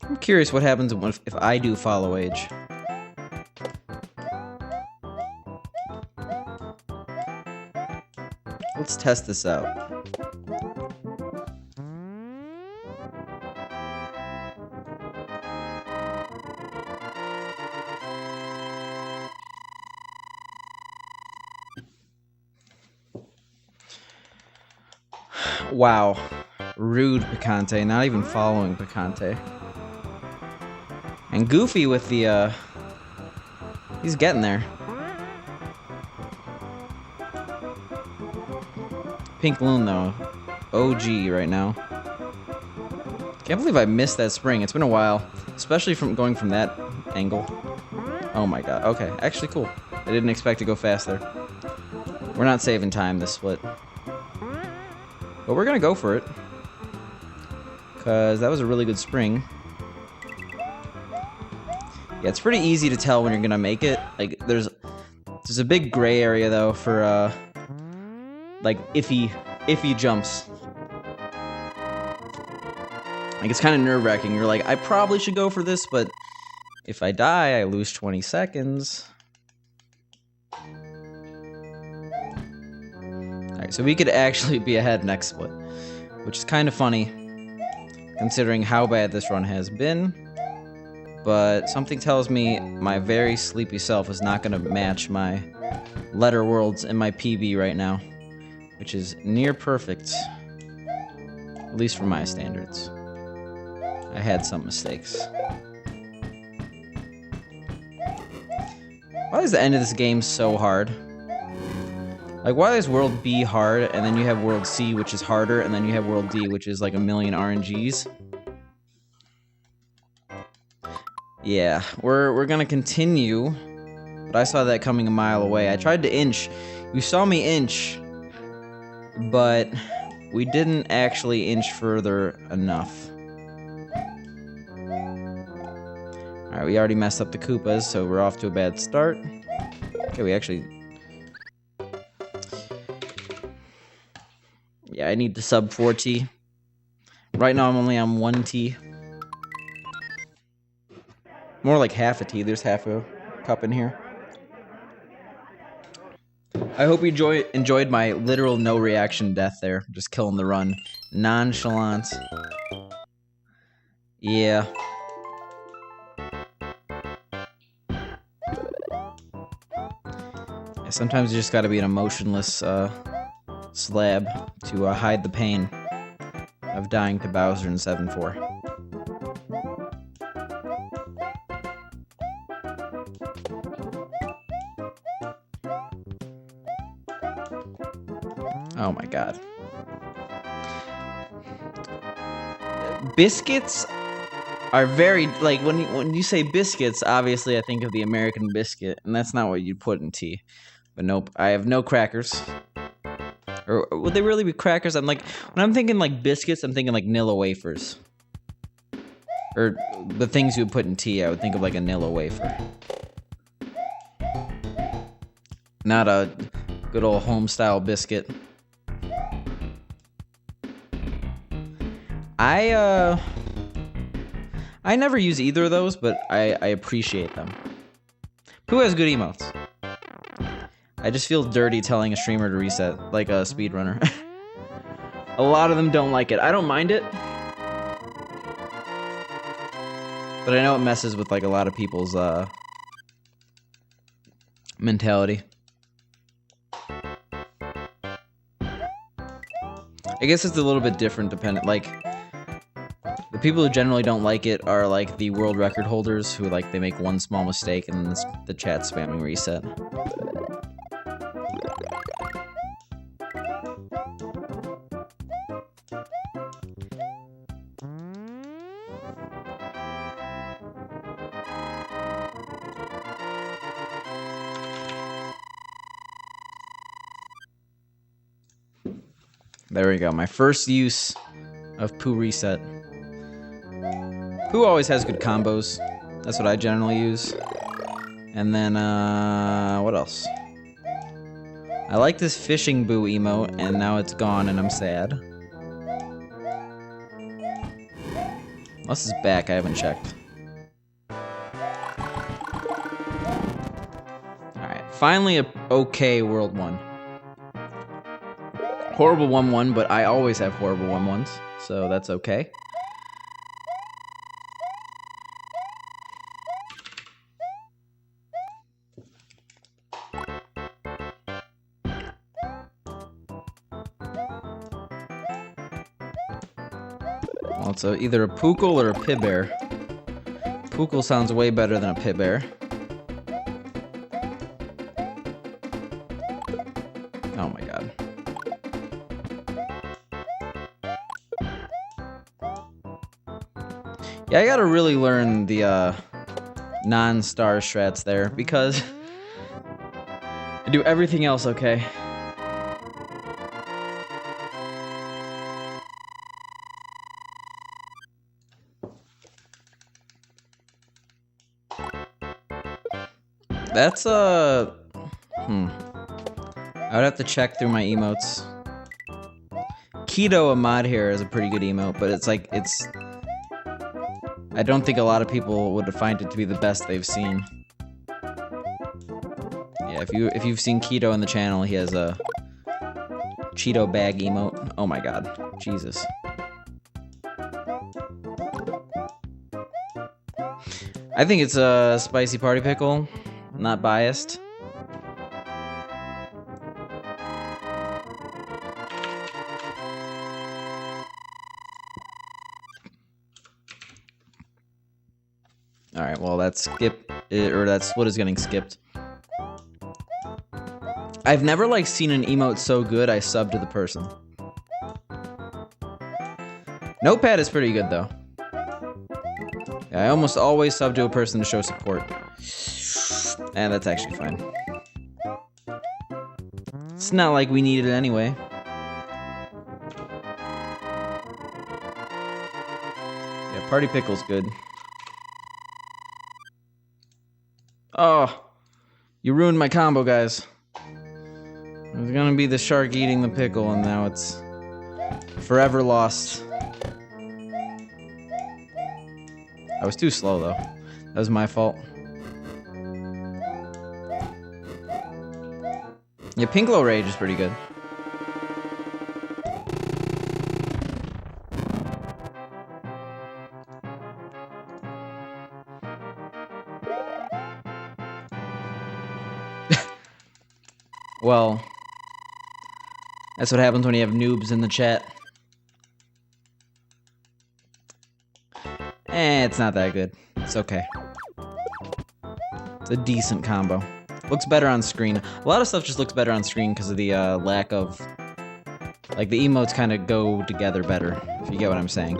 I'm curious what happens if I do follow age. Let's test this out. Wow. Rude, Picante. Not even following Picante. And Goofy with the, he's getting there. Pink Loon, though. OG right now. Can't believe I missed that spring. It's been a while. Especially from going from that angle. Oh my god. Okay. Actually, cool. I didn't expect to go fast there. We're not saving time this split. But we're gonna go for it. Because that was a really good spring. Yeah, it's pretty easy to tell when you're gonna make it. Like, there's a big gray area, though, for, like, iffy jumps. Like, it's kind of nerve-wracking. You're like, I probably should go for this, but if I die, I lose 20 seconds. Alright, so we could actually be ahead next split, which is kind of funny, considering how bad this run has been. But something tells me my very sleepy self is not going to match my letter worlds and my PB right now, which is near perfect, at least for my standards. I had some mistakes. Why is the end of this game so hard? Like, why is World B hard, and then you have World C, which is harder, and then you have World D, which is like a million RNGs? Yeah, we're gonna continue, but I saw that coming a mile away. I tried to inch. You saw me inch, but we didn't actually inch further enough. Alright, we already messed up the Koopas, so we're off to a bad start. Okay, we actually... Yeah, I need the sub 4T. Right now I'm only on 1T. More like half a T. There's half a cup in here. I hope you enjoyed my literal no reaction death there. Just killing the run. Nonchalant. Yeah. Sometimes you just gotta be an emotionless slab to hide the pain of dying to Bowser in 7-4. Oh my god. Biscuits are very, like, when you say biscuits, obviously I think of the American biscuit, and that's not what you'd put in tea. But nope, I have no crackers. Or would they really be crackers? I'm like, when I'm thinking like biscuits, I'm thinking like Nilla wafers. Or the things you would put in tea, I would think of like a Nilla wafer. Not a good old home-style biscuit. I never use either of those, but I appreciate them. Who has good emotes? I just feel dirty telling a streamer to reset, like a speedrunner. A lot of them don't like it. I don't mind it. But I know it messes with like a lot of people's mentality. I guess it's a little bit different dependent, like, the people who generally don't like it are like the world record holders who like they make one small mistake and then the chat's spamming reset. There we go, my first use of Poo Reset. Poo always has good combos. That's what I generally use. And then, what else? I like this fishing boo emote, and now it's gone and I'm sad. Unless it's back, I haven't checked. Alright, finally a okay World 1. Horrible 1-1, but I always have horrible 1-1s, so that's okay. Well, it's either a Pookle or a Pibbear. Pookle sounds way better than a Pibbear. Oh my god. Yeah, I gotta really learn the non-star strats there, because I do everything else okay. That's I would have to check through my emotes. Keto a mod here is a pretty good emote, but it's like I don't think a lot of people would find it to be the best they've seen. Yeah, if you've seen Keto in the channel, he has a Cheeto bag emote. Oh my god, Jesus. I think it's a spicy party pickle. I'm not biased. Alright, well that's that split is getting skipped. I've never like seen an emote so good I subbed to the person. Notepad is pretty good though. Yeah, I almost always sub to a person to show support. And that's actually fine. It's not like we need it anyway. Yeah, Party Pickle's good. Oh, you ruined my combo, guys. It was gonna be the shark eating the pickle, and now it's forever lost. I was too slow, though. That was my fault. Yeah, Pinklow Rage is pretty good. Well, that's what happens when you have noobs in the chat. It's not that good. It's okay. It's a decent combo. Looks better on screen. A lot of stuff just looks better on screen because of the lack of... Like, the emotes kind of go together better, if you get what I'm saying.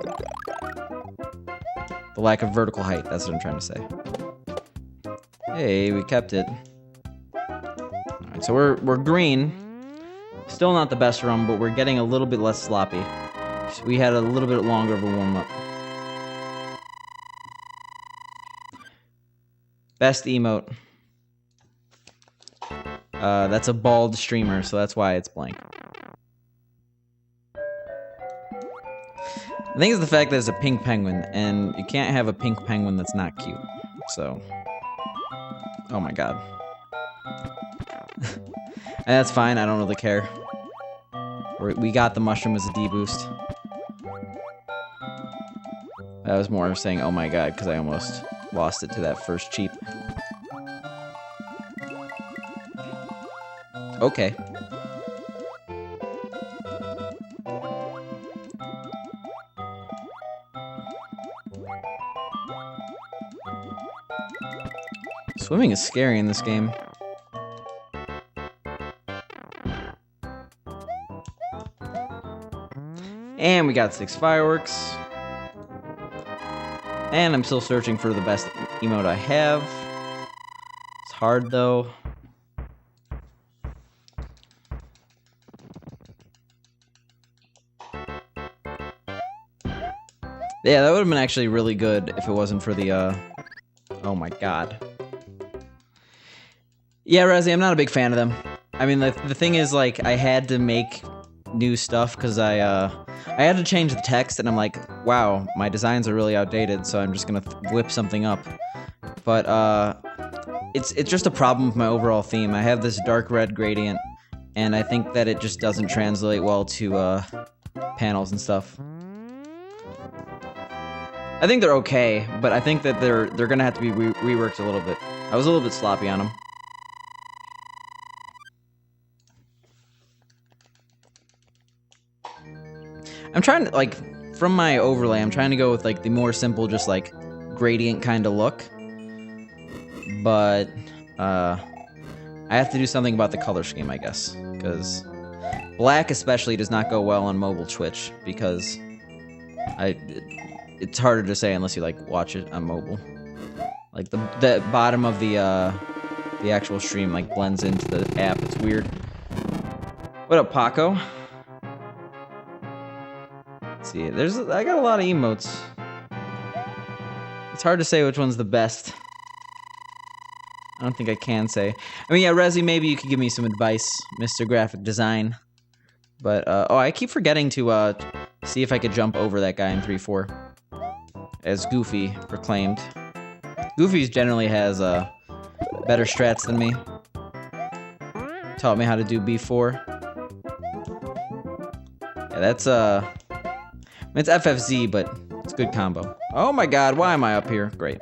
The lack of vertical height, that's what I'm trying to say. Hey, we kept it. Alright, so we're green. Still not the best run, but we're getting a little bit less sloppy. So we had a little bit longer of a warm-up. Best emote. That's a bald streamer, so that's why it's blank. I think it's the fact that it's a pink penguin, and you can't have a pink penguin that's not cute. So, oh my god. And that's fine, I don't really care. We got the mushroom as a D-boost. I was more saying, oh my god, because I almost lost it to that first cheap. Okay. Swimming is scary in this game. And we got 6 fireworks. And I'm still searching for the best emote I have. It's hard though. Yeah, that would have been actually really good if it wasn't for the, oh my god. Yeah, Resi, I'm not a big fan of them. I mean, the thing is, like, I had to make new stuff because I had to change the text, and I'm like, wow, my designs are really outdated, so I'm just gonna whip something up. But, it's just a problem with my overall theme. I have this dark red gradient, and I think that it just doesn't translate well to, panels and stuff. I think they're okay, but I think that they're gonna have to be reworked a little bit. I was a little bit sloppy on them. I'm trying to, like, from my overlay, I'm trying to go with, like, the more simple, just, like, gradient kind of look. But, I have to do something about the color scheme, I guess. Because black especially does not go well on mobile Twitch, because it's harder to say unless you, like, watch it on mobile. Like, the bottom of the actual stream, like, blends into the app. It's weird. What up, Paco? See, I got a lot of emotes. It's hard to say which one's the best. I don't think I can say. I mean, yeah, Resi, maybe you could give me some advice, Mr. Graphic Design. But, oh, I keep forgetting to, see if I could jump over that guy in 3-4. As Goofy proclaimed. Goofy generally has, better strats than me. Taught me how to do B4. Yeah, that's, it's FFZ, but it's a good combo. Oh my god, why am I up here? Great.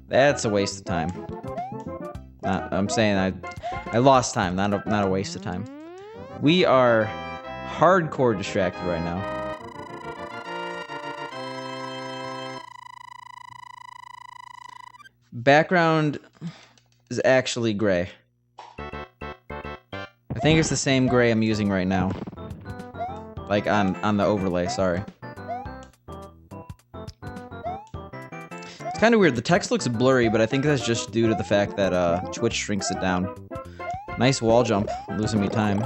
That's a waste of time. I'm saying I lost time, not a waste of time. We are hardcore distracted right now. Background is actually gray. I think it's the same gray I'm using right now. Like on the overlay, sorry. It's kind of weird. The text looks blurry, but I think that's just due to the fact that Twitch shrinks it down. Nice wall jump, losing me time.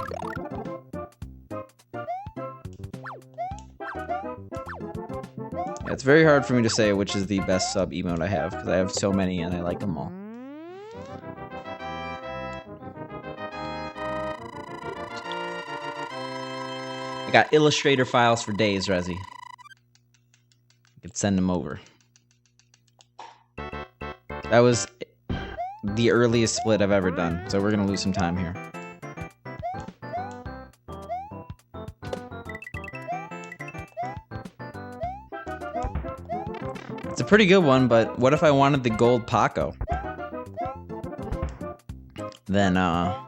Yeah, it's very hard for me to say which is the best sub emote I have, because I have so many and I like them all. I got Illustrator files for days, Resi. I could send them over. That was the earliest split I've ever done, so we're gonna lose some time here. It's a pretty good one, but what if I wanted the gold Paco? Then I'm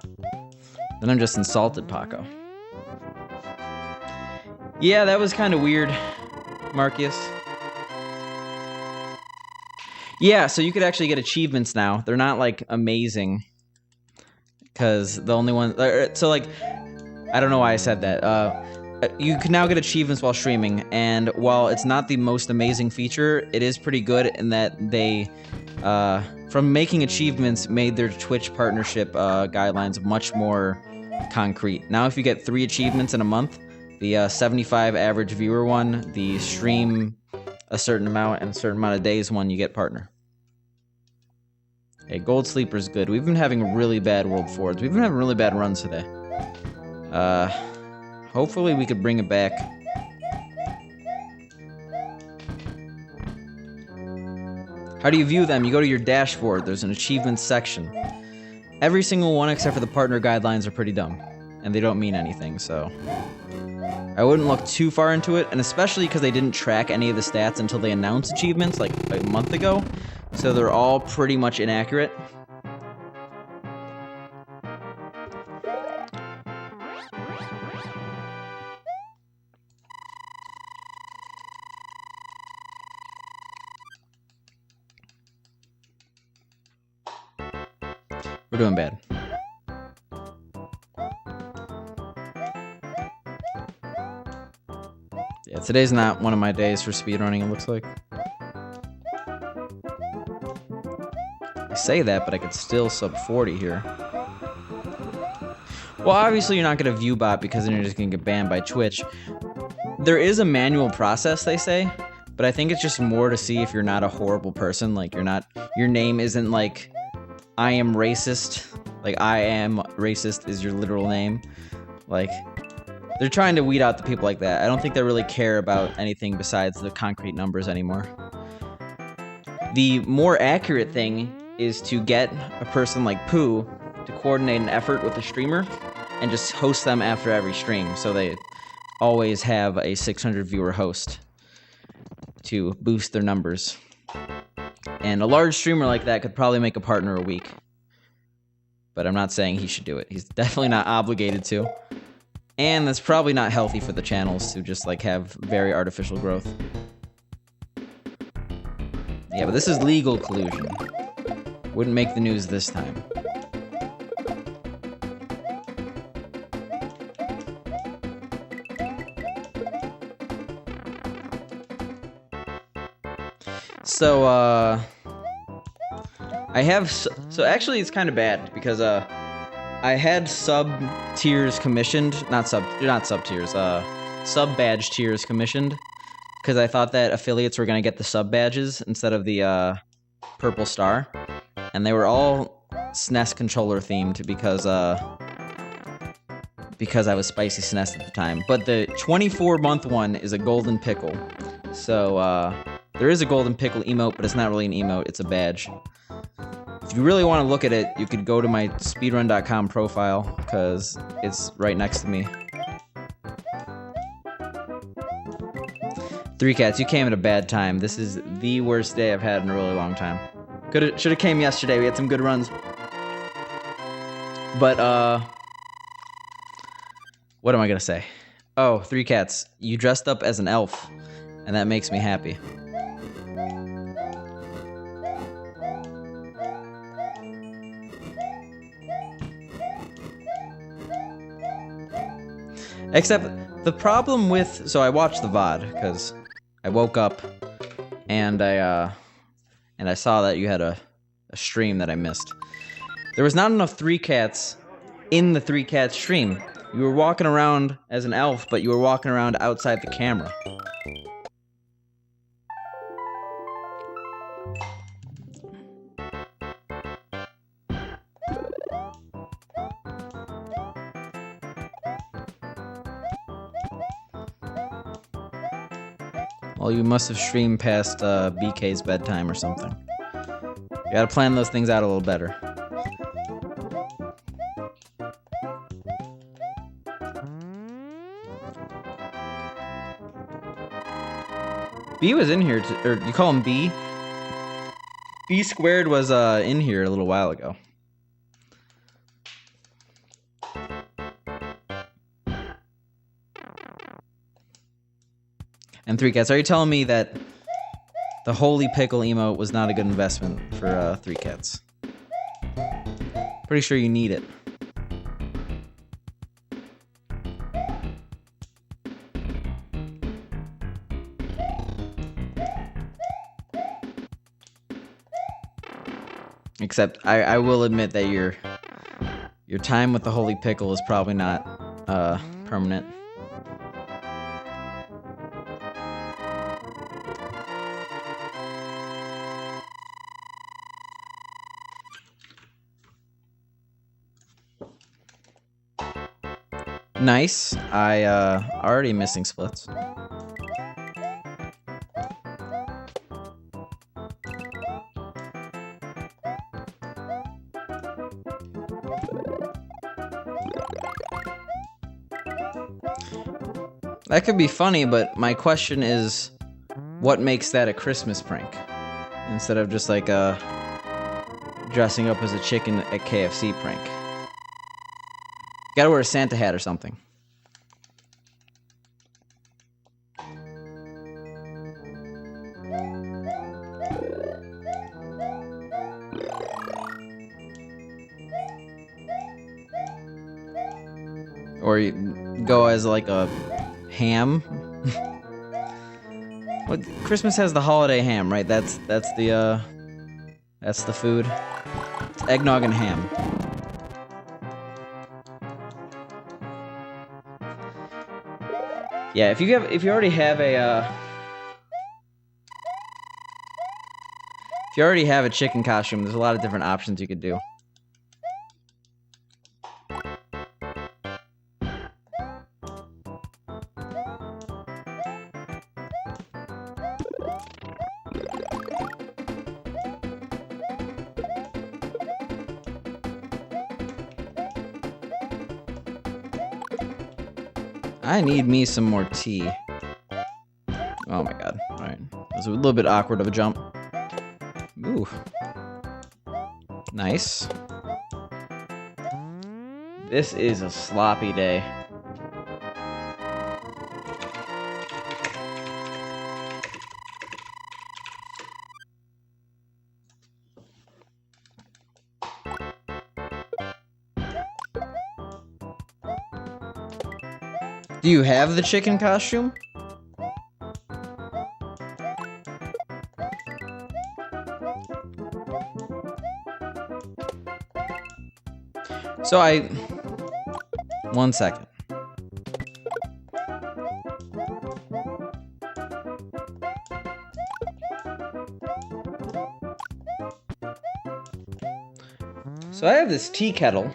just insulted Paco. Yeah, that was kind of weird, Marcus. Yeah, so you could actually get achievements now. They're not, like, amazing. Because the only one... So, like, I don't know why I said that. You can now get achievements while streaming, and while it's not the most amazing feature, it is pretty good in that they, from making achievements, made their Twitch partnership guidelines much more concrete. Now if you get 3 achievements in a month, the 75 average viewer one, the stream a certain amount and a certain amount of days one, you get partner. Okay, Gold Sleeper's good. We've been having really bad World Fords. We've been having really bad runs today. Hopefully we could bring it back. How do you view them? You go to your dashboard. There's an achievements section. Every single one except for the partner guidelines are pretty dumb. and they don't mean anything, so I wouldn't look too far into it, and especially because they didn't track any of the stats until they announced achievements like a month ago, so they're all pretty much inaccurate. We're doing bad. Yeah, today's not one of my days for speedrunning, it looks like. I say that, but I could still sub 40 here. Well, obviously you're not going to view bot because then you're just going to get banned by Twitch. There is a manual process, they say, but I think it's just more to see if you're not a horrible person. Like, your name isn't like, I am racist. Like, I am racist is your literal name. Like, they're trying to weed out the people like that. I don't think they really care about anything besides the concrete numbers anymore. The more accurate thing is to get a person like Pooh to coordinate an effort with a streamer and just host them after every stream, so they always have a 600 viewer host to boost their numbers. And a large streamer like that could probably make a partner a week. But I'm not saying he should do it. He's definitely not obligated to. And that's probably not healthy for the channels to just like have very artificial growth. Yeah, but this is legal collusion. Wouldn't make the news this time. So, I have... So, actually, it's kind of bad, because, I had sub-tiers commissioned... Not sub-tiers, sub-badge tiers commissioned, because I thought that affiliates were going to get the sub-badges instead of the, purple star. And they were all SNES controller themed, because I was Spicy SNES at the time. But the 24-month one is a golden pickle. So, there is a golden pickle emote, but it's not really an emote, it's a badge. If you really want to look at it, you could go to my speedrun.com profile, because it's right next to me. 3 Cats, you came at a bad time. This is the worst day I've had in a really long time. Should have came yesterday, we had some good runs. But, what am I gonna say? Oh, 3 Cats, you dressed up as an elf, and that makes me happy. Except, the problem with... So I watched the VOD, because I woke up, and I saw that you had a stream that I missed. There was not enough 3 Cats in the 3 Cats stream. You were walking around as an elf, but you were walking around outside the camera. Well, you must have streamed past BK's bedtime or something. You gotta plan those things out a little better. B was in here, or you call him B? B squared was in here a little while ago. And 3 Cats, are you telling me that the Holy Pickle emote was not a good investment for 3 Cats? Pretty sure you need it. Except, I will admit that your time with the Holy Pickle is probably not permanent. Nice. I already missing splits. That could be funny, but my question is, what makes that a Christmas prank? Instead of just like a dressing up as a chicken at KFC prank. Gotta wear a Santa hat or something. Or you go as like a ham. What, Christmas has the holiday ham, right? That's the food. It's eggnog and ham. Yeah, if you already have a chicken costume, there's a lot of different options you could do. I need me some more tea. Oh my god. Alright. That was a little bit awkward of a jump. Ooh. Nice. This is a sloppy day. Do you have the chicken costume? So one second. So I have this tea kettle.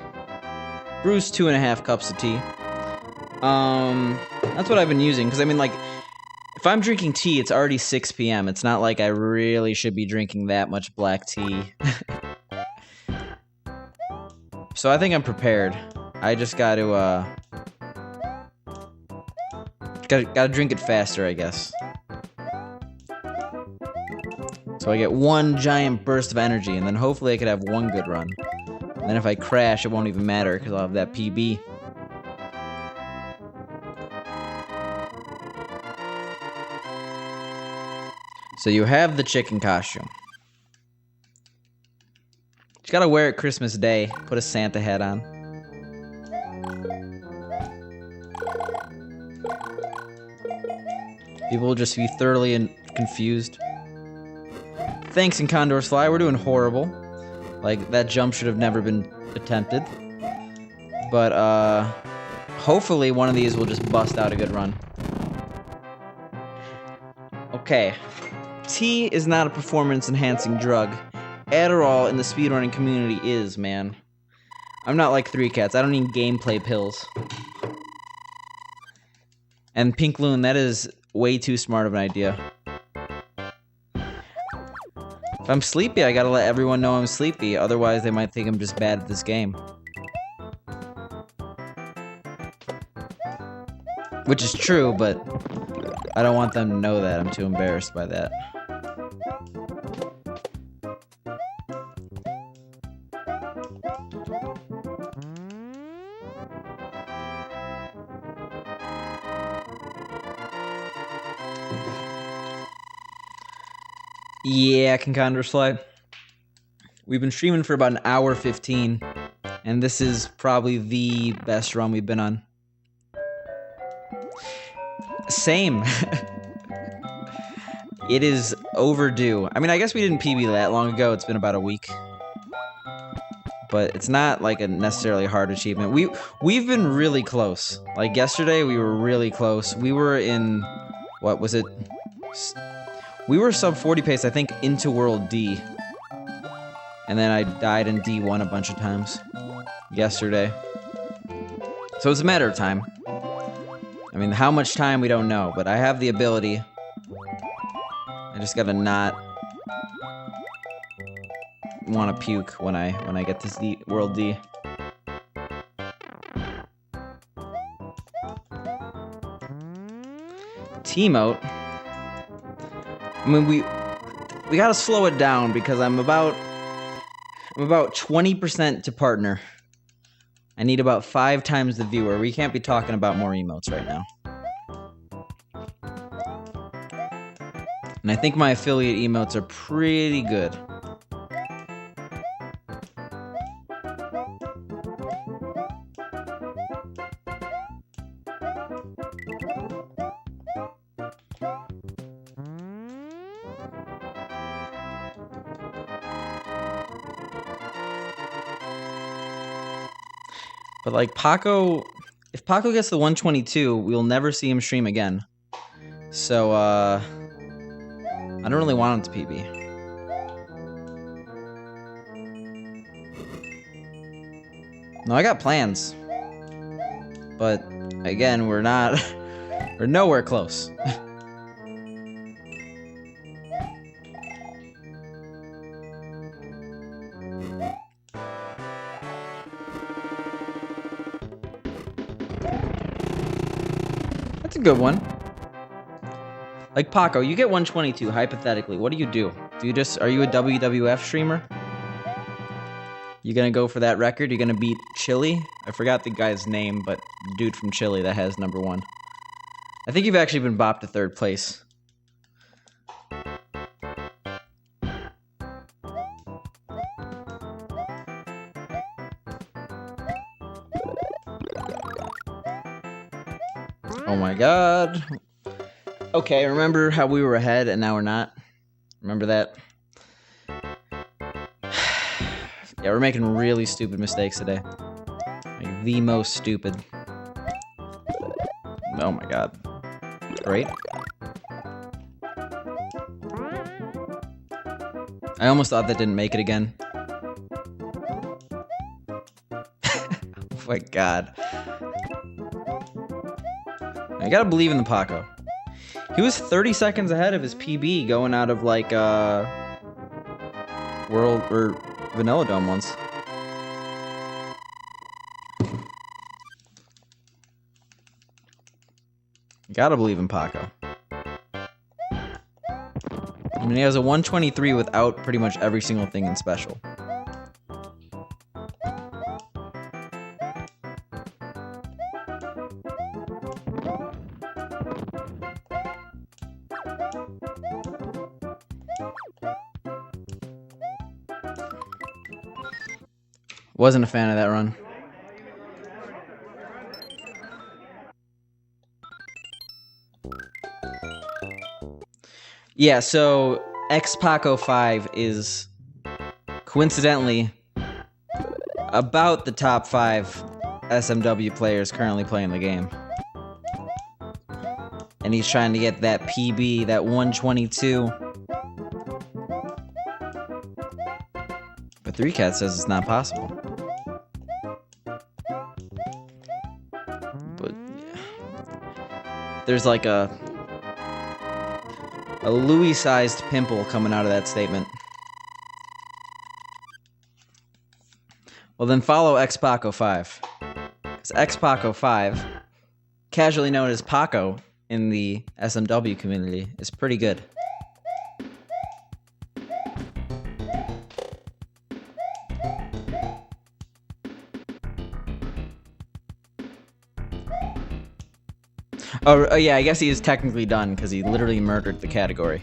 Brews 2.5 cups of tea. That's what I've been using, because I mean, like, if I'm drinking tea, it's already 6 p.m. It's not like I really should be drinking that much black tea. So I think I'm prepared. I just gotta drink it faster, I guess. So I get one giant burst of energy, and then hopefully I could have one good run. And then if I crash, it won't even matter, because I'll have that PB. So you have the chicken costume. You gotta wear it Christmas Day. Put a Santa hat on. People will just be thoroughly confused. Thanks, in Condors Fly. We're doing horrible. Like, that jump should have never been attempted. But, hopefully one of these will just bust out a good run. Okay. Tea is not a performance-enhancing drug. Adderall in the speedrunning community is, man. I'm not like 3 Cats. I don't need gameplay pills. And Pink Loon, that is way too smart of an idea. If I'm sleepy, I gotta let everyone know I'm sleepy. Otherwise, they might think I'm just bad at this game. Which is true, but I don't want them to know that. I'm too embarrassed by that. Yeah, Condors Fly. We've been streaming for about 1:15, and this is probably the best run we've been on. Same. It is overdue. I mean, I guess we didn't PB that long ago. It's been about a week. But it's not like a necessarily hard achievement. We've been really close. Like yesterday, we were really close. We were in, what was it? We were sub 40 pace, I think, into World D. And then I died in D1 a bunch of times yesterday. So it's a matter of time. I mean, how much time, we don't know, but I have the ability. I just gotta not want to puke when I get this World D. T-mote. I mean, we gotta slow it down because I'm about 20% to partner. I need about 5 times the viewer. We can't be talking about more emotes right now. And I think my affiliate emotes are pretty good. But like Paco, if Paco gets the 122, we'll never see him stream again. So I don't really want him to PB. No, I got plans. But again, we're nowhere close. That's a good one. Like Paco, you get 122 hypothetically. What do? Are you a WWF streamer? You gonna go for that record? You gonna beat Chili? I forgot the guy's name, but the dude from Chili that has #1. I think you've actually been bopped to 3rd place. Oh my god. Okay, remember how we were ahead and now we're not? Remember that? Yeah, we're making really stupid mistakes today. Like, the most stupid. Oh my god. Great. I almost thought that didn't make it again. Oh my god. I gotta believe in the Paco. He was 30 seconds ahead of his PB going out of like World or Vanilla Dome once. Gotta believe in Paco. I mean, he has a 123 without pretty much every single thing in special. Wasn't a fan of that run. Yeah, so X-Paco 5 is coincidentally about the top 5 SMW players currently playing the game. And he's trying to get that PB, that 122. But 3Cat says it's not possible. But yeah. There's like a Louis-sized pimple coming out of that statement. Well, then follow X-Paco 5. Because X-Paco 5, casually known as Paco in the SMW community, is pretty good. Oh, yeah, I guess he is technically done because he literally murdered the category.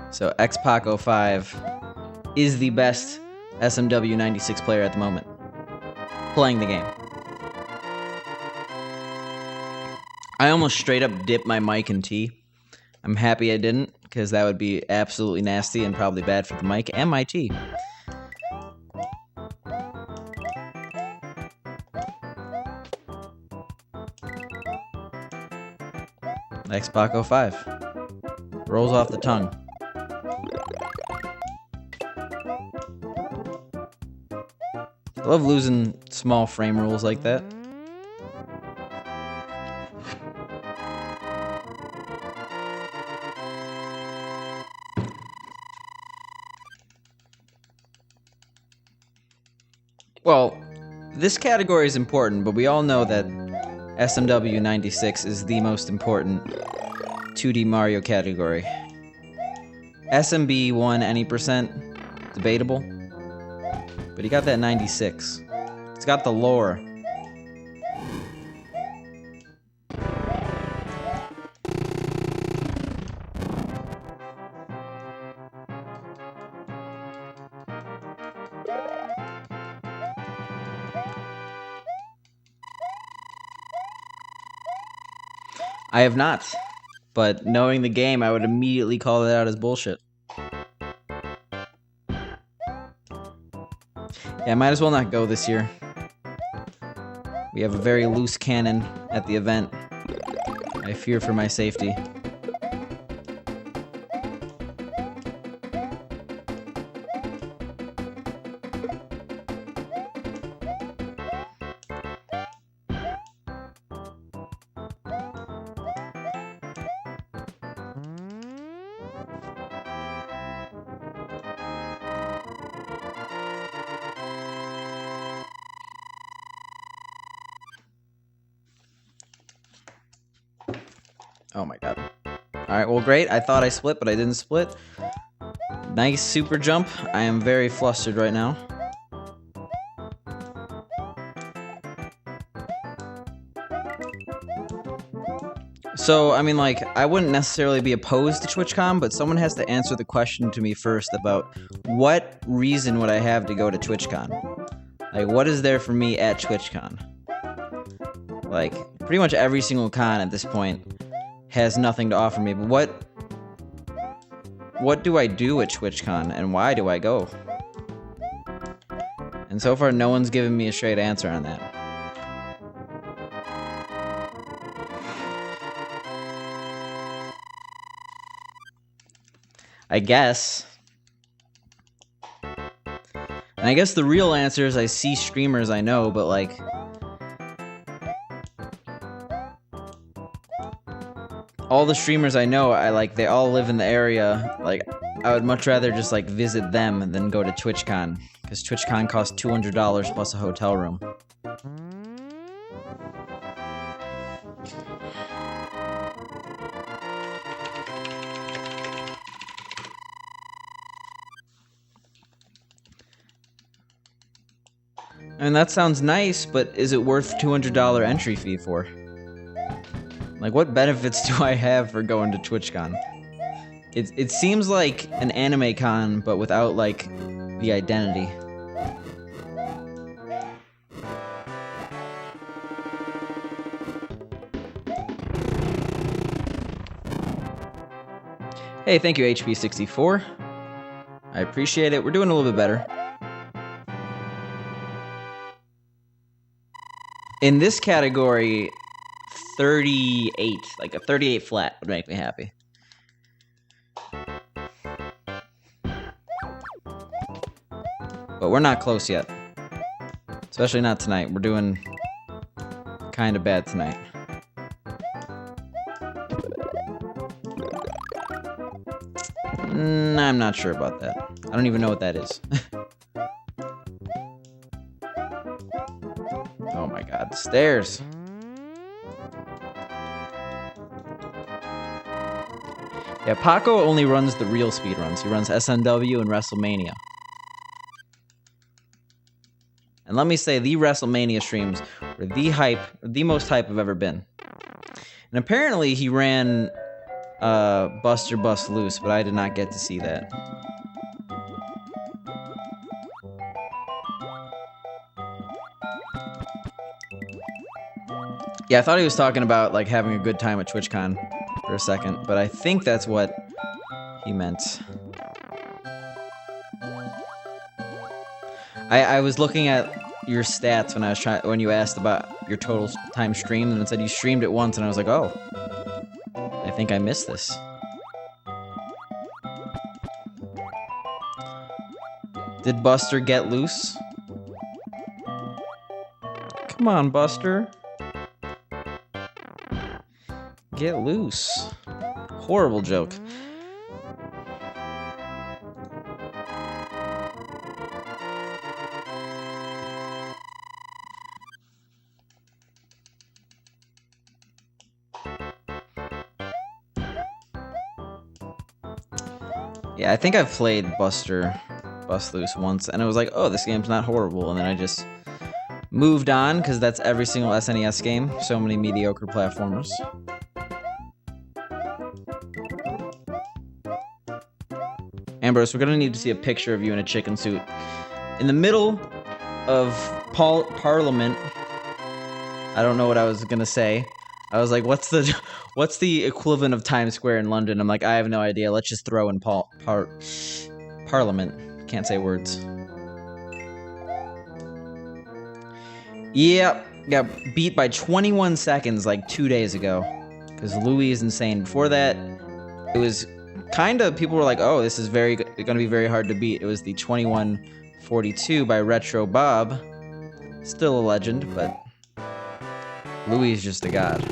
So X-Paco 5 is the best SMW 96 player at the moment. Playing the game. I almost straight up dipped my mic in tea. I'm happy I didn't, because that would be absolutely nasty and probably bad for the mic and my tea. X-Paco 5. Rolls off the tongue. I love losing small frame rules like that. Well, This category is important, but we all know that SMW 96 is the most important 2D Mario category. SMB won any percent, debatable, but he got that 96. It's got the lore. I have not, but knowing the game, I would immediately call that out as bullshit. Yeah, might as well not go this year. We have a very loose cannon at the event. I fear for my safety. Oh my god. Alright, well great. I thought I split, but I didn't split. Nice super jump. I am very flustered right now. So, I mean, like, I wouldn't necessarily be opposed to TwitchCon, but someone has to answer the question to me first about what reason would I have to go to TwitchCon? Like, what is there for me at TwitchCon? Like, pretty much every single con at this point has nothing to offer me, but what do I do at TwitchCon, and why do I go? And so far, no one's given me a straight answer on that. I guess. And I guess the real answer is I see streamers I know, but like... all the streamers I know, they all live in the area. Like, I would much rather just, like, visit them than go to TwitchCon. Because TwitchCon costs $200 plus a hotel room. I mean, that sounds nice, but is it worth $200 entry fee for? Like, what benefits do I have for going to TwitchCon? It seems like an anime con, but without, like, the identity. Hey, thank you, HP64. I appreciate it. We're doing a little bit better. In this category, 38, like a 38 flat would make me happy. But we're not close yet. Especially not tonight. We're doing kind of bad tonight. I'm not sure about that. I don't even know what that is. Oh my god, stairs. Yeah, Paco only runs the real speedruns. He runs SNW and WrestleMania. And let me say, the WrestleMania streams were the most hype I've ever been. And apparently he ran Buster Bust Loose, but I did not get to see that. Yeah, I thought he was talking about, like, having a good time at TwitchCon for a second, but I think that's what he meant. I was looking at your stats when you asked about your total time streamed, and it said you streamed it once, and I was like, oh, I think I missed this. Did Buster get loose? Come on, Buster. Get loose. Horrible joke. Yeah, I think I've played Bust Loose once, and it was like, oh, this game's not horrible, and then I just moved on, because that's every single SNES game. So many mediocre platformers. Ambrose, we're gonna need to see a picture of you in a chicken suit. In the middle of Parliament, I don't know what I was gonna say. I was like, what's the equivalent of Times Square in London? I'm like, I have no idea. Let's just throw in Parliament. Can't say words. Yep, got beat by 21 seconds like 2 days ago. Because Louis is insane. Before that, it was kind of, people were like, oh, this is going to be very hard to beat. It was the 2142 by Retro Bob. Still a legend, but Louis is just a god.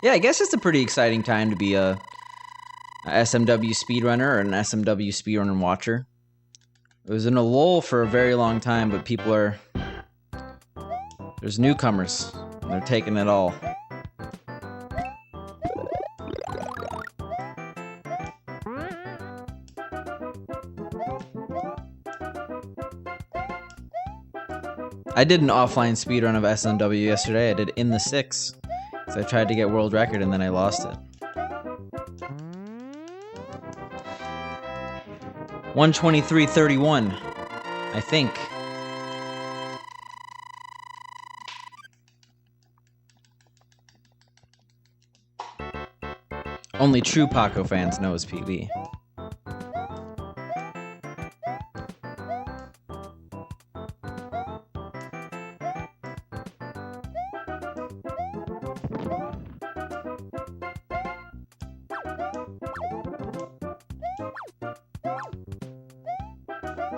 Yeah, I guess it's a pretty exciting time to be a SMW speedrunner or an SMW speedrunner watcher. It was in a lull for a very long time, but there's newcomers. They're taking it all. I did an offline speedrun of SMW yesterday. I did in the 6. So I tried to get world record and then I lost it. 123.31, I think. Only true Paco fans know his PB.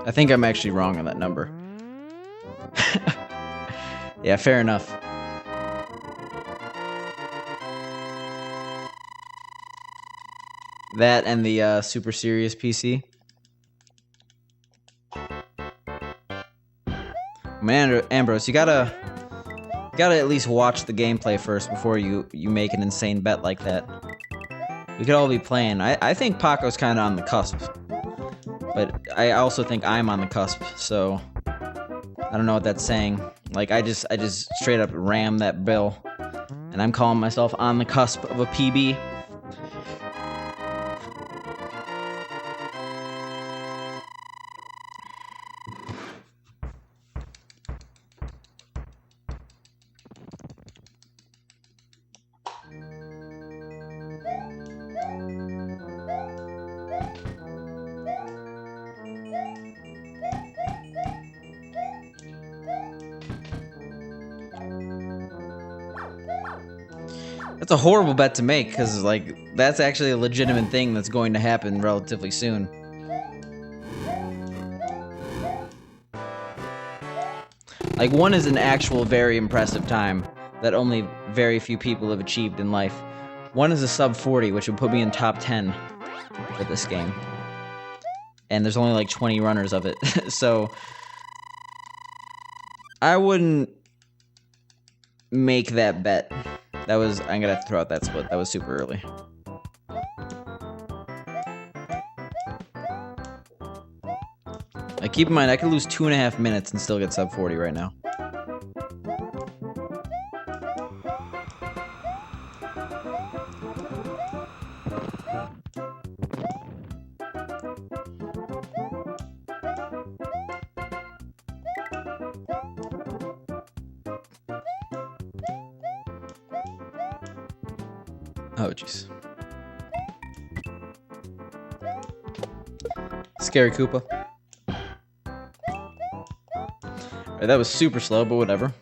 I think I'm actually wrong on that number. Yeah, fair enough. That and the Super Serious PC. Man, Ambrose, you gotta at least watch the gameplay first before you make an insane bet like that. We could all be playing. I think Paco's kind of on the cusp. But I also think I'm on the cusp, so I don't know what that's saying. Like, I just straight up rammed that bill, and I'm calling myself on the cusp of a PB. That's a horrible bet to make, because, like, that's actually a legitimate thing that's going to happen relatively soon. Like, 1 is an actual very impressive time that only very few people have achieved in life. 1 is a sub 40, which would put me in top 10 for this game. And there's only like 20 runners of it, so I wouldn't make that bet. I'm gonna have to throw out that split. That was super early. Like, keep in mind, I could lose 2.5 minutes and still get sub 40 right now. Oh, jeez. Scary Koopa. Alright, that was super slow, but whatever.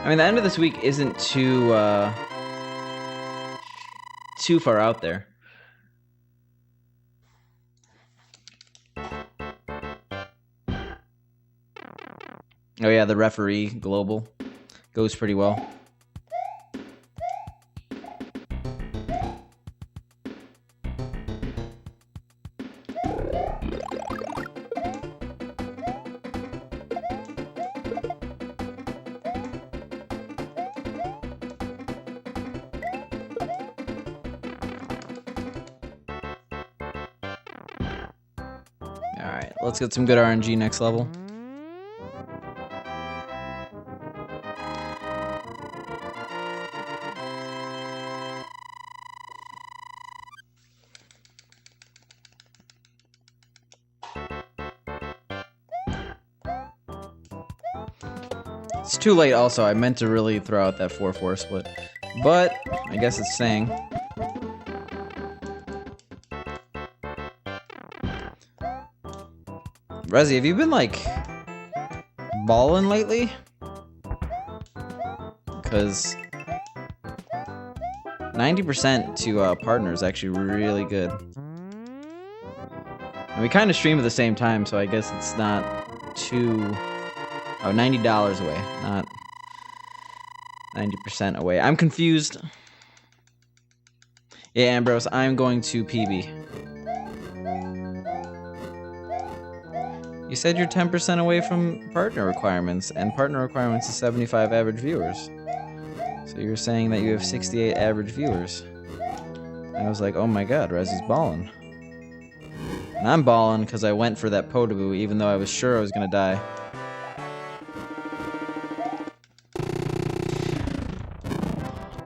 I mean, the end of this week isn't too far out there. Oh yeah, the referee global goes pretty well. Let's get some good RNG next level. It's too late also. I meant to really throw out that 4-4 split. But I guess it's saying. Rezi, have you been like balling lately? Because 90% to partner is actually really good. And we kind of stream at the same time, so I guess it's not too... Oh, $90 away, not 90% away. I'm confused. Yeah, Ambrose, I'm going to PB. You said you're 10% away from partner requirements, and partner requirements is 75 average viewers. So you're saying that you have 68 average viewers. And I was like, oh my god, Rezi's ballin'. And I'm ballin' because I went for that Podoboo, even though I was sure I was gonna die.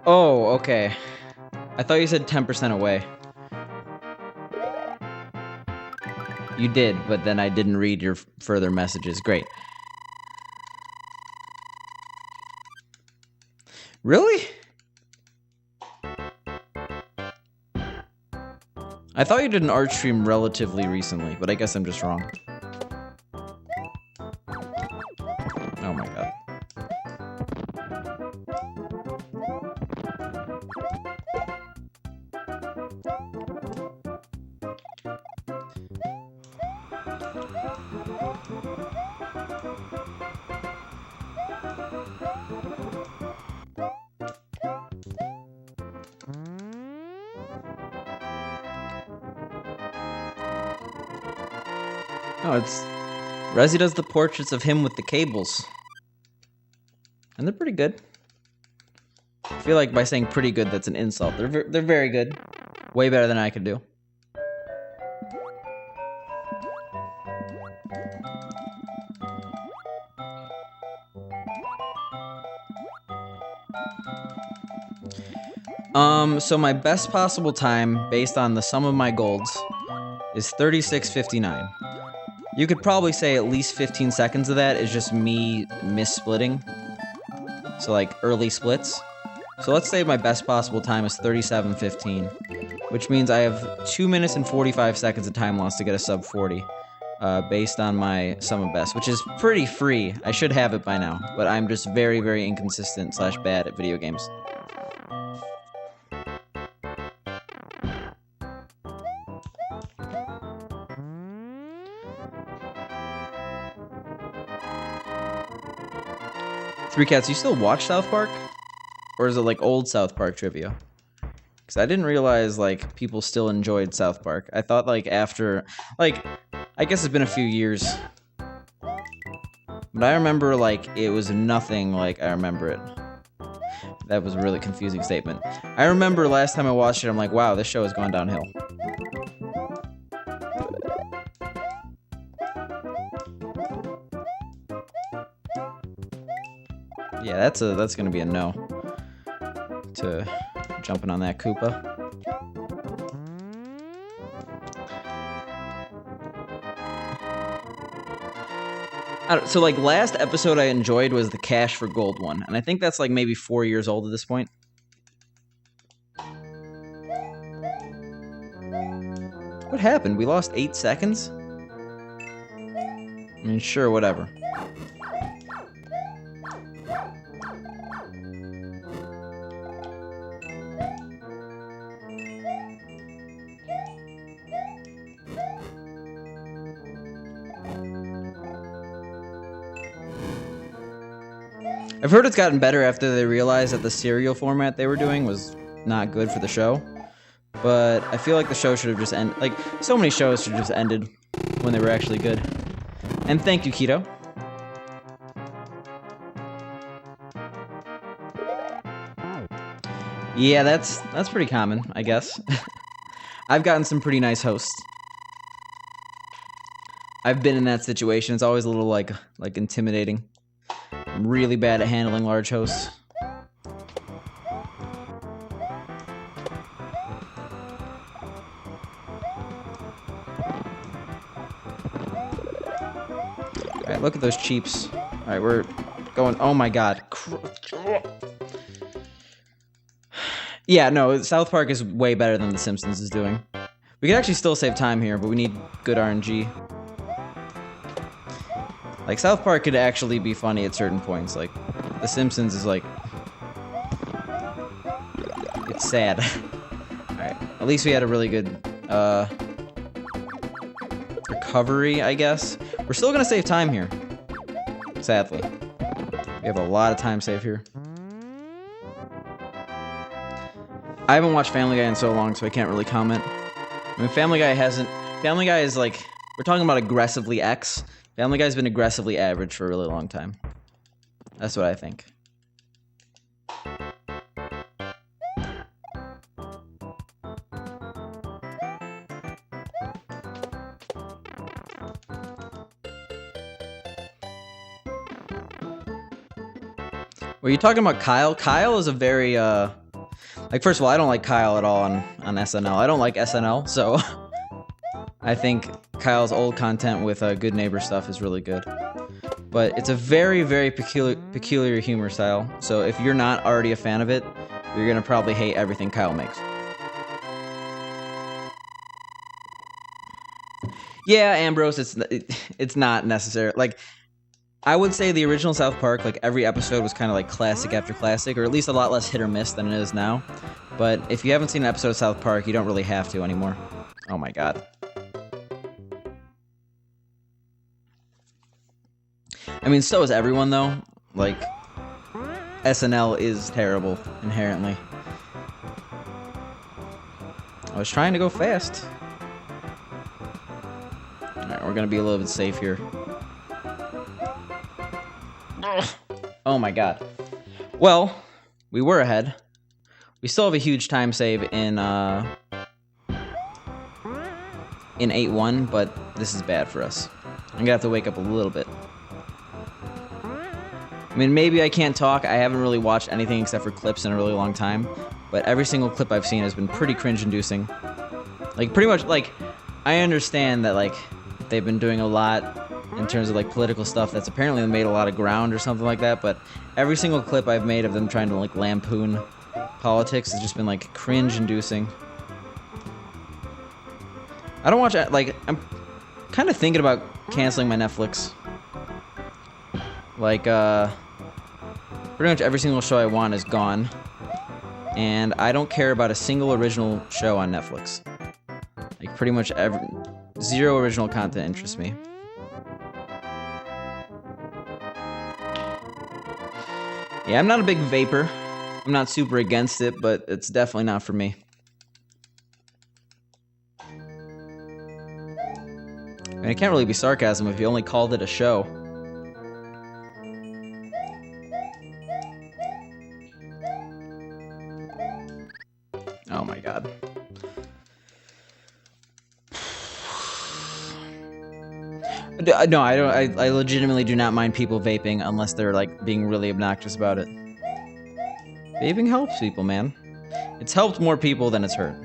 Oh, okay. I thought you said 10% away. You did, but then I didn't read your further messages. Great. Really? I thought you did an art stream relatively recently, but I guess I'm just wrong. Oh my god. Oh, it's... Rezi does the portraits of him with the cables. And they're pretty good. I feel like by saying pretty good, that's an insult. They're very good. Way better than I could do. So my best possible time, based on the sum of my golds, is 36:59. You could probably say at least 15 seconds of that is just me miss-splitting. So like early splits. So let's say my best possible time is 37:15, which means I have 2 minutes and 45 seconds of time loss to get a sub 40, based on my sum of best, which is pretty free. I should have it by now, but I'm just very, very inconsistent / bad at video games. Three Cats, you still watch South Park? Or is it like old South Park trivia? Because I didn't realize like people still enjoyed South Park. I thought like after, like, I guess it's been a few years. But I remember like it was nothing like I remember it. That was a really confusing statement. I remember last time I watched it, I'm like, wow, this show has gone downhill. Yeah, that's gonna be a no to jumping on that Koopa. So like last episode I enjoyed was the Cash for Gold one, and I think that's like maybe 4 years old at this point. What happened? We lost 8 seconds? I mean, sure, whatever. I've heard it's gotten better after they realized that the serial format they were doing was not good for the show. But I feel like the show should have just ended. Like, so many shows should have just ended when they were actually good. And thank you, Keto. Yeah, that's pretty common, I guess. I've gotten some pretty nice hosts. I've been in that situation. It's always a little like intimidating. I'm really bad at handling large hosts. Alright, look at those cheeps. Alright, we're going... Oh my god. Yeah, no, South Park is way better than The Simpsons is doing. We could actually still save time here, but we need good RNG. Like, South Park could actually be funny at certain points. Like, The Simpsons is like... It's sad. Alright, at least we had a really good, recovery, I guess. We're still gonna save time here. Sadly. We have a lot of time saved here. I haven't watched Family Guy in so long, so I can't really comment. I mean, Family Guy is like... We're talking about aggressively X. Family Guy's been aggressively average for a really long time. That's what I think. Were you talking about Kyle? Kyle is a very, like, first of all, I don't like Kyle at all on SNL. I don't like SNL, so I think Kyle's old content with Good Neighbor stuff is really good. But it's a very, very peculiar humor style, so if you're not already a fan of it, you're gonna probably hate everything Kyle makes. Yeah, Ambrose, it's not necessary. Like, I would say the original South Park, like, every episode was kind of like classic after classic, or at least a lot less hit or miss than it is now. But if you haven't seen an episode of South Park, you don't really have to anymore. Oh my god. I mean, so is everyone, though. Like, SNL is terrible, inherently. I was trying to go fast. Alright, we're gonna be a little bit safe here. Oh my god. Well, we were ahead. We still have a huge time save in 8-1, but this is bad for us. I'm gonna have to wake up a little bit. I mean, maybe I can't talk. I haven't really watched anything except for clips in a really long time, but every single clip I've seen has been pretty cringe-inducing. Like, pretty much, like, I understand that, like, they've been doing a lot in terms of, like, political stuff that's apparently made a lot of ground or something like that, but every single clip I've made of them trying to, like, lampoon politics has just been, like, cringe-inducing. I don't watch, like, I'm kind of thinking about canceling my Netflix. Like, pretty much every single show I want is gone, and I don't care about a single original show on Netflix. Like, pretty much zero original content interests me. Yeah, I'm not a big vapor. I'm not super against it, but it's definitely not for me. I mean, it can't really be sarcasm if you only called it a show. Oh my god. No, I don't. I legitimately do not mind people vaping unless they're, like, being really obnoxious about it. Vaping helps people, man. It's helped more people than it's hurt.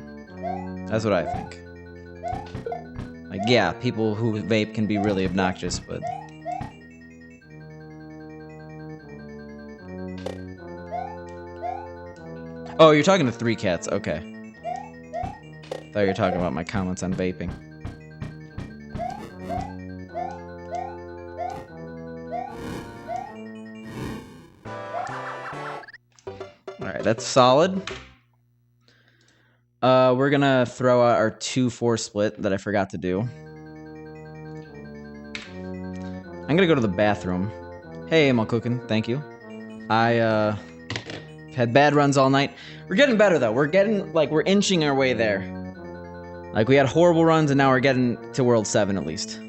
That's what I think. Like, yeah, people who vape can be really obnoxious, but... Oh, you're talking to 3 Cats. Okay. Thought you were talking about my comments on vaping. Alright, that's solid. We're gonna throw out our 2-4 split that I forgot to do. I'm gonna go to the bathroom. Hey, I'm all cooking. Thank you. I, had bad runs all night. We're getting better, though. We're inching our way there. Like, we had horrible runs, and now we're getting to World 7, at least.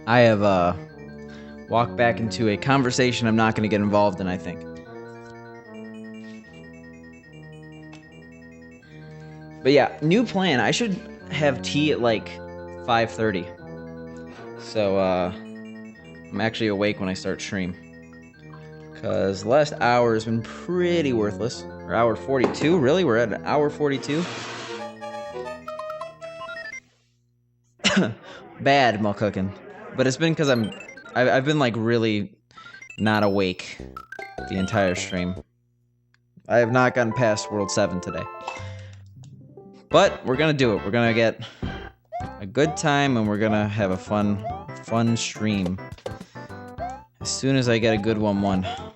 I have walked back into a conversation I'm not going to get involved in, I think. But yeah, new plan. I should have tea at like 5:30. So I'm actually awake when I start stream. Because the last hour has been pretty worthless. Or hour 42? Really? We're at hour 42? Bad while cooking. But it's been because I've been like really not awake the entire stream. I have not gotten past World 7 today. But we're gonna do it. We're gonna get a good time and we're gonna have a fun stream. As soon as I get a good 1-1.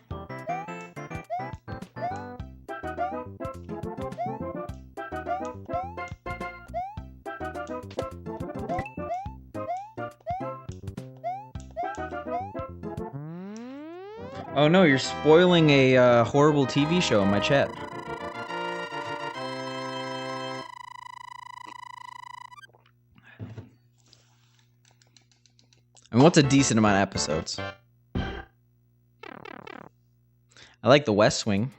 Oh no, you're spoiling a horrible TV show in my chat. I mean, what's a decent amount of episodes? I like The West Wing.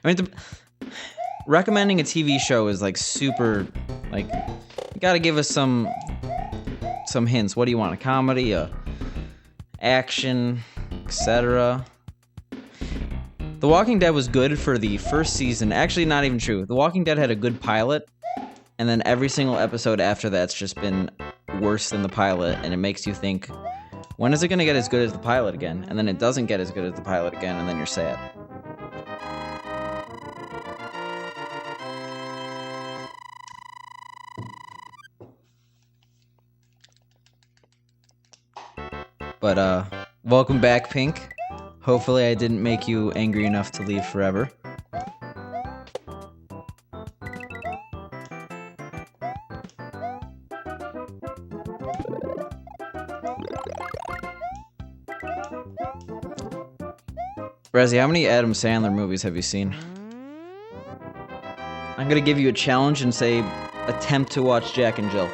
I mean, recommending a TV show is like super, like, you gotta give us some hints. What do you want? A comedy, a action, etc. The Walking Dead was good for the first season. Actually, not even true. The Walking Dead had a good pilot, and then every single episode after that's just been worse than the pilot, and it makes you think, when is it going to get as good as the pilot again? And then it doesn't get as good as the pilot again, and then you're sad. But, welcome back, Pink. Hopefully I didn't make you angry enough to leave forever. Rezzy, how many Adam Sandler movies have you seen? I'm gonna give you a challenge and say, attempt to watch Jack and Jill.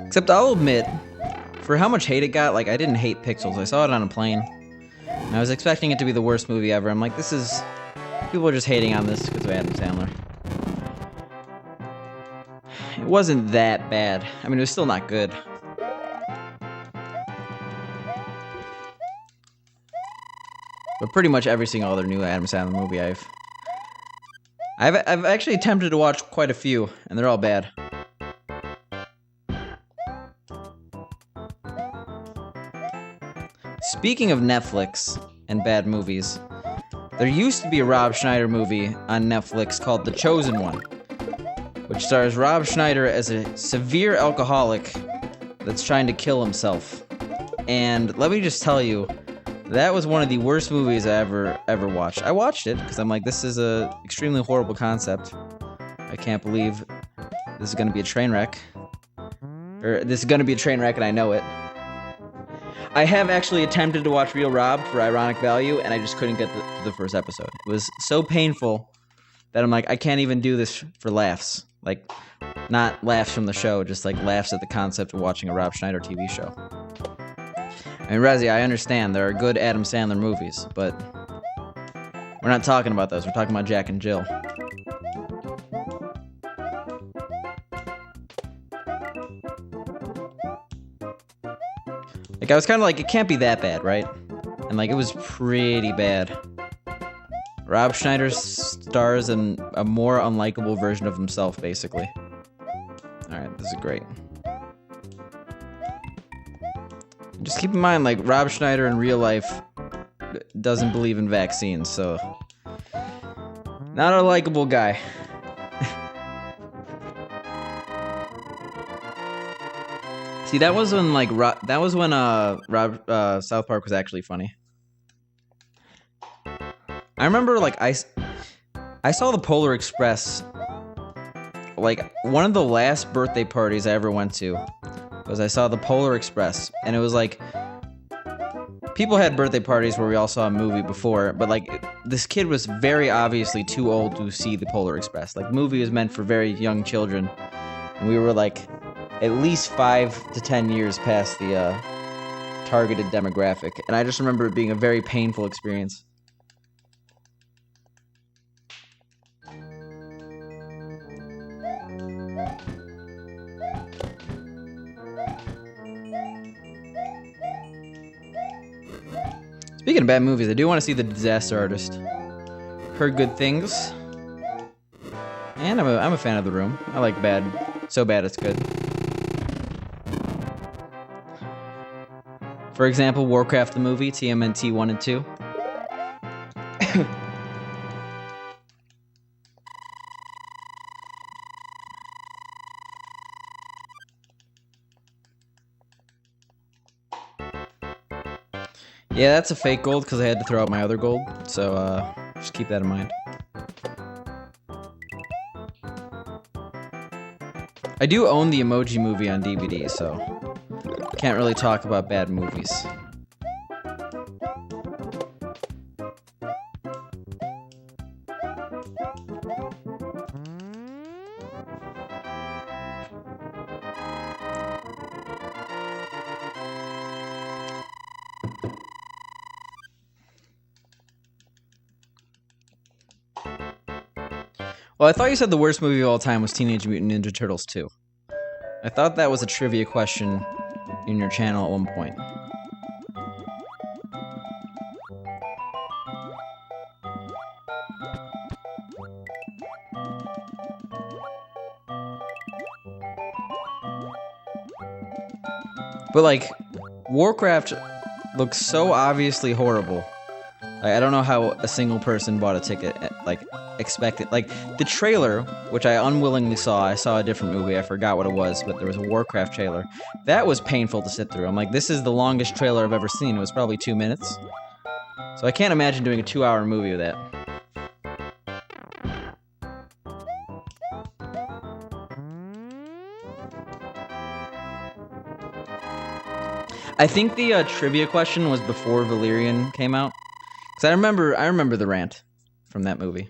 Except I'll admit, for how much hate it got, like, I didn't hate Pixels. I saw it on a plane. And I was expecting it to be the worst movie ever. I'm like, this is... People are just hating on this because of Adam Sandler. It wasn't that bad. I mean, it was still not good. But pretty much every single other new Adam Sandler movie I've actually attempted to watch quite a few, and they're all bad. Speaking of Netflix and bad movies, there used to be a Rob Schneider movie on Netflix called The Chosen One, which stars Rob Schneider as a severe alcoholic that's trying to kill himself. And let me just tell you, that was one of the worst movies I ever watched. I watched it because I'm like, this is a extremely horrible concept. I can't believe this is going to be a train wreck. Or this is going to be a train wreck and I know it. I have actually attempted to watch Real Rob for ironic value, and I just couldn't get to the first episode. It was so painful that I'm like, I can't even do this for laughs. Like, not laughs from the show, just like laughs at the concept of watching a Rob Schneider TV show. I mean, Rezzy, I understand there are good Adam Sandler movies, but we're not talking about those. We're talking about Jack and Jill. Like, I was kind of like, it can't be that bad, right? And, like, it was pretty bad. Rob Schneider stars in a more unlikable version of himself, basically. Alright, this is great. Just keep in mind, like, Rob Schneider in real life doesn't believe in vaccines, so... Not a likable guy. See, that was when, like, South Park was actually funny. I remember, like, I saw the Polar Express like one of the last birthday parties I ever went to was I saw the Polar Express, and it was like people had birthday parties where we all saw a movie before, but like this kid was very obviously too old to see the Polar Express. Like the movie was meant for very young children, and we were like at least 5 to 10 years past the targeted demographic, and I just remember it being a very painful experience. Speaking of bad movies, I do want to see The Disaster Artist. Heard good things. And I'm a fan of The Room. I like bad. So bad it's good. For example, Warcraft the movie, TMNT 1 and 2. Yeah, that's a fake gold because I had to throw out my other gold, so just keep that in mind. I do own the Emoji Movie on DVD, so can't really talk about bad movies. Well, I thought you said the worst movie of all time was Teenage Mutant Ninja Turtles 2. I thought that was a trivia question in your channel at one point. But like, Warcraft looks so obviously horrible. I don't know how a single person bought a ticket, like, expected. Like, the trailer, which I unwillingly saw, I saw a different movie, I forgot what it was, but there was a Warcraft trailer. That was painful to sit through. I'm like, this is the longest trailer I've ever seen. It was probably 2 minutes. So I can't imagine doing a 2-hour movie with that. I think the trivia question was before Valerian came out. Because I remember the rant from that movie.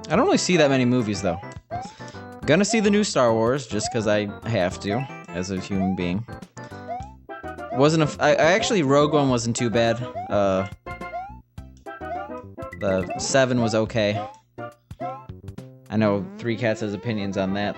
I don't really see that many movies, though. I'm gonna see the new Star Wars, just because I have to, as a human being. I actually, Rogue One wasn't too bad. The 7 was okay. I know 3 Cats has opinions on that.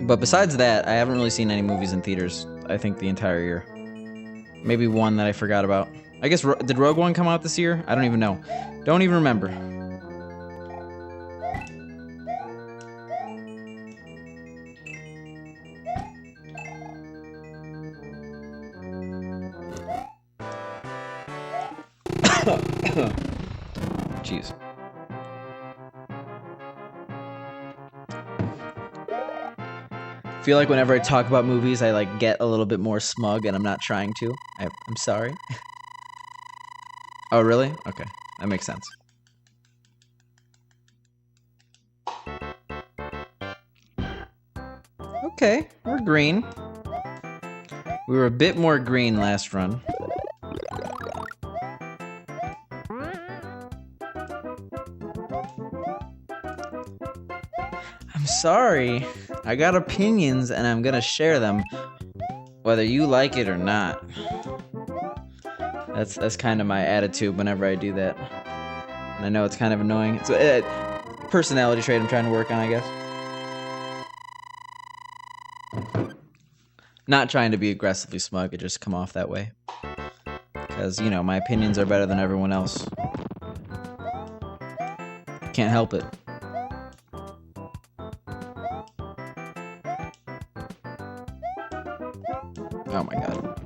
But besides that, I haven't really seen any movies in theaters, I think, the entire year. Maybe one that I forgot about. I guess, did Rogue One come out this year? I don't even know. Don't even remember. Jeez. I feel like whenever I talk about movies, I like get a little bit more smug, and I'm not trying to. I'm sorry. Oh, really? Okay, that makes sense. Okay, we're green. We were a bit more green last run. I'm sorry. I got opinions and I'm gonna share them, whether you like it or not. That's kind of my attitude whenever I do that. And I know it's kind of annoying. It's a personality trait I'm trying to work on, I guess. Not trying to be aggressively smug, it just come off that way. Because, you know, my opinions are better than everyone else. Can't help it. Oh my god.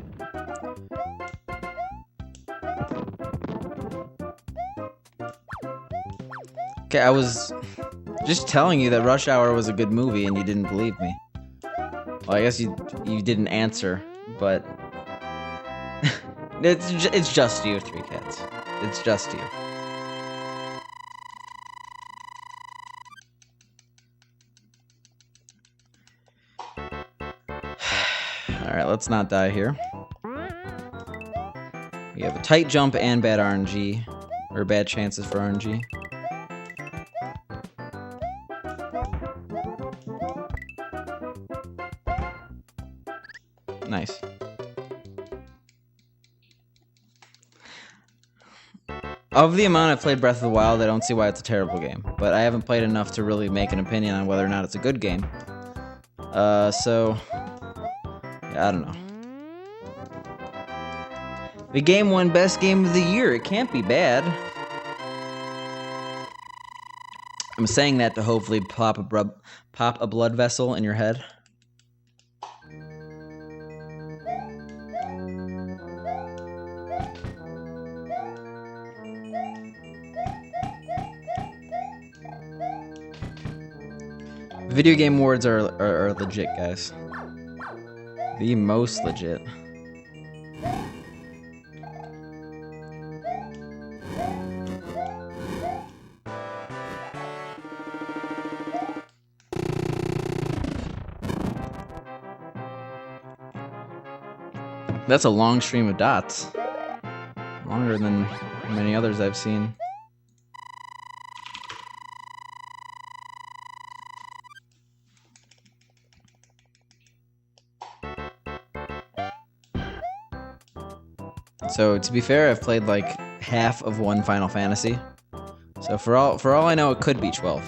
Okay, I was just telling you that Rush Hour was a good movie and you didn't believe me. Well, I guess you didn't answer, but it's just you, Three Cats. It's just you. Alright, let's not die here. We have a tight jump and bad RNG. Or bad chances for RNG. Nice. Of the amount I've played Breath of the Wild, I don't see why it's a terrible game. But I haven't played enough to really make an opinion on whether or not it's a good game. So... yeah, I don't know. The game won Best Game of the Year. It can't be bad. I'm saying that to hopefully pop a blood vessel in your head. Video Game Awards are legit, guys. The most legit. That's a long stream of dots. Longer than many others I've seen. So, to be fair, I've played like half of one Final Fantasy. So for all I know, it could be 12.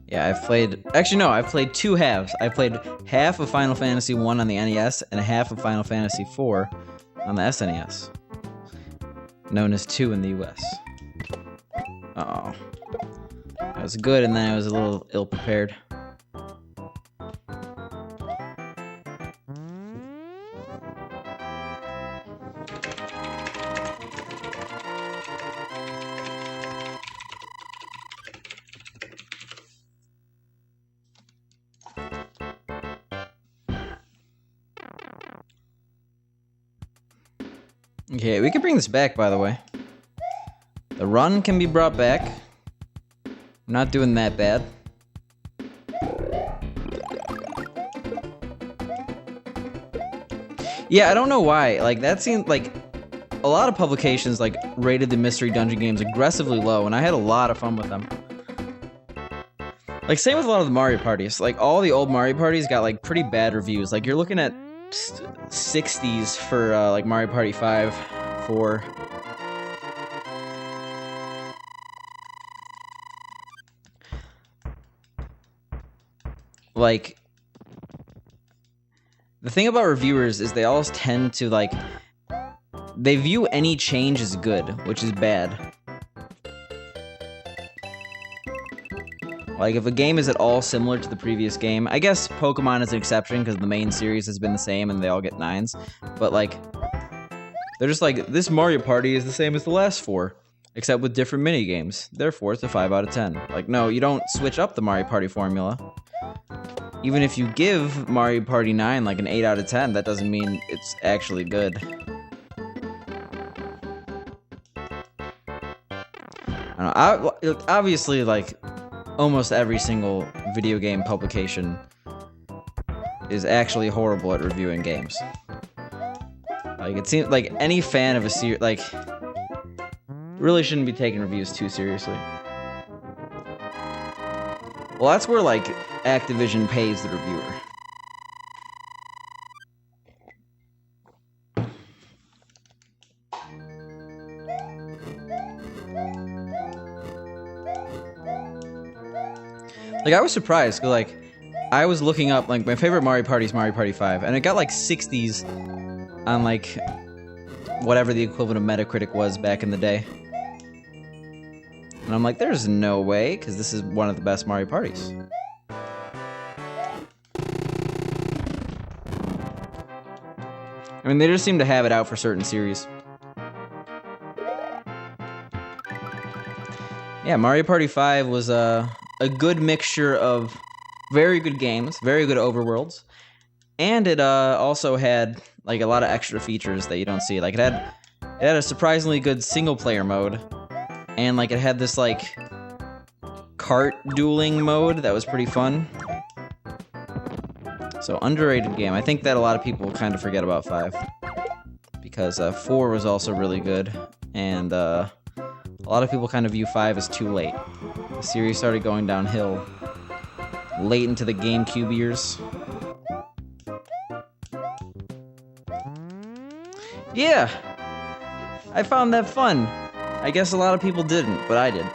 Yeah, I've played... Actually, no, I've played two halves. I played half of Final Fantasy 1 on the NES and half of Final Fantasy 4 on the SNES. Known as 2 in the US. Uh-oh. I was good, and then I was a little ill-prepared. Okay, we can bring this back, by the way. The run can be brought back. I'm not doing that bad. Yeah, I don't know why. Like, that seemed like a lot of publications like rated the mystery dungeon games aggressively low, and I had a lot of fun with them. Like, same with a lot of the Mario parties. Like, all the old Mario parties got like pretty bad reviews. Like, you're looking at 60s for like Mario Party 5, 4. Like, the thing about reviewers is they always tend to like, they view any change as good, which is bad. Like, if a game is at all similar to the previous game, I guess Pokemon is an exception because the main series has been the same and they all get 9s. But, like, they're just like, this Mario Party is the same as the last 4, except with different minigames. Therefore, it's a 5 out of 10. Like, no, you don't switch up the Mario Party formula. Even if you give Mario Party 9, like, an 8 out of 10, that doesn't mean it's actually good. I don't know, obviously, like... almost every single video game publication is actually horrible at reviewing games. Like, it seems like any fan of a series, like, really shouldn't be taking reviews too seriously. Well, that's where, like, Activision pays the reviewer. Like, I was surprised, cause, like, I was looking up, like, my favorite Mario Party is Mario Party 5, and it got, like, 60s on, like, whatever the equivalent of Metacritic was back in the day. And I'm like, there's no way, because this is one of the best Mario Parties. mean, they just seem to have it out for certain series. Yeah, Mario Party 5 was a good mixture of very good games, very good overworlds, and it also had like a lot of extra features that you don't see. Like it had a surprisingly good single player mode, and like it had this like kart dueling mode that was pretty fun. So underrated game. I think that a lot of people kind of forget about 5 because 4 was also really good, and a lot of people kind of view 5 as too late. The series started going downhill late into the GameCube years. Yeah, I found that fun. I guess a lot of people didn't, but I did.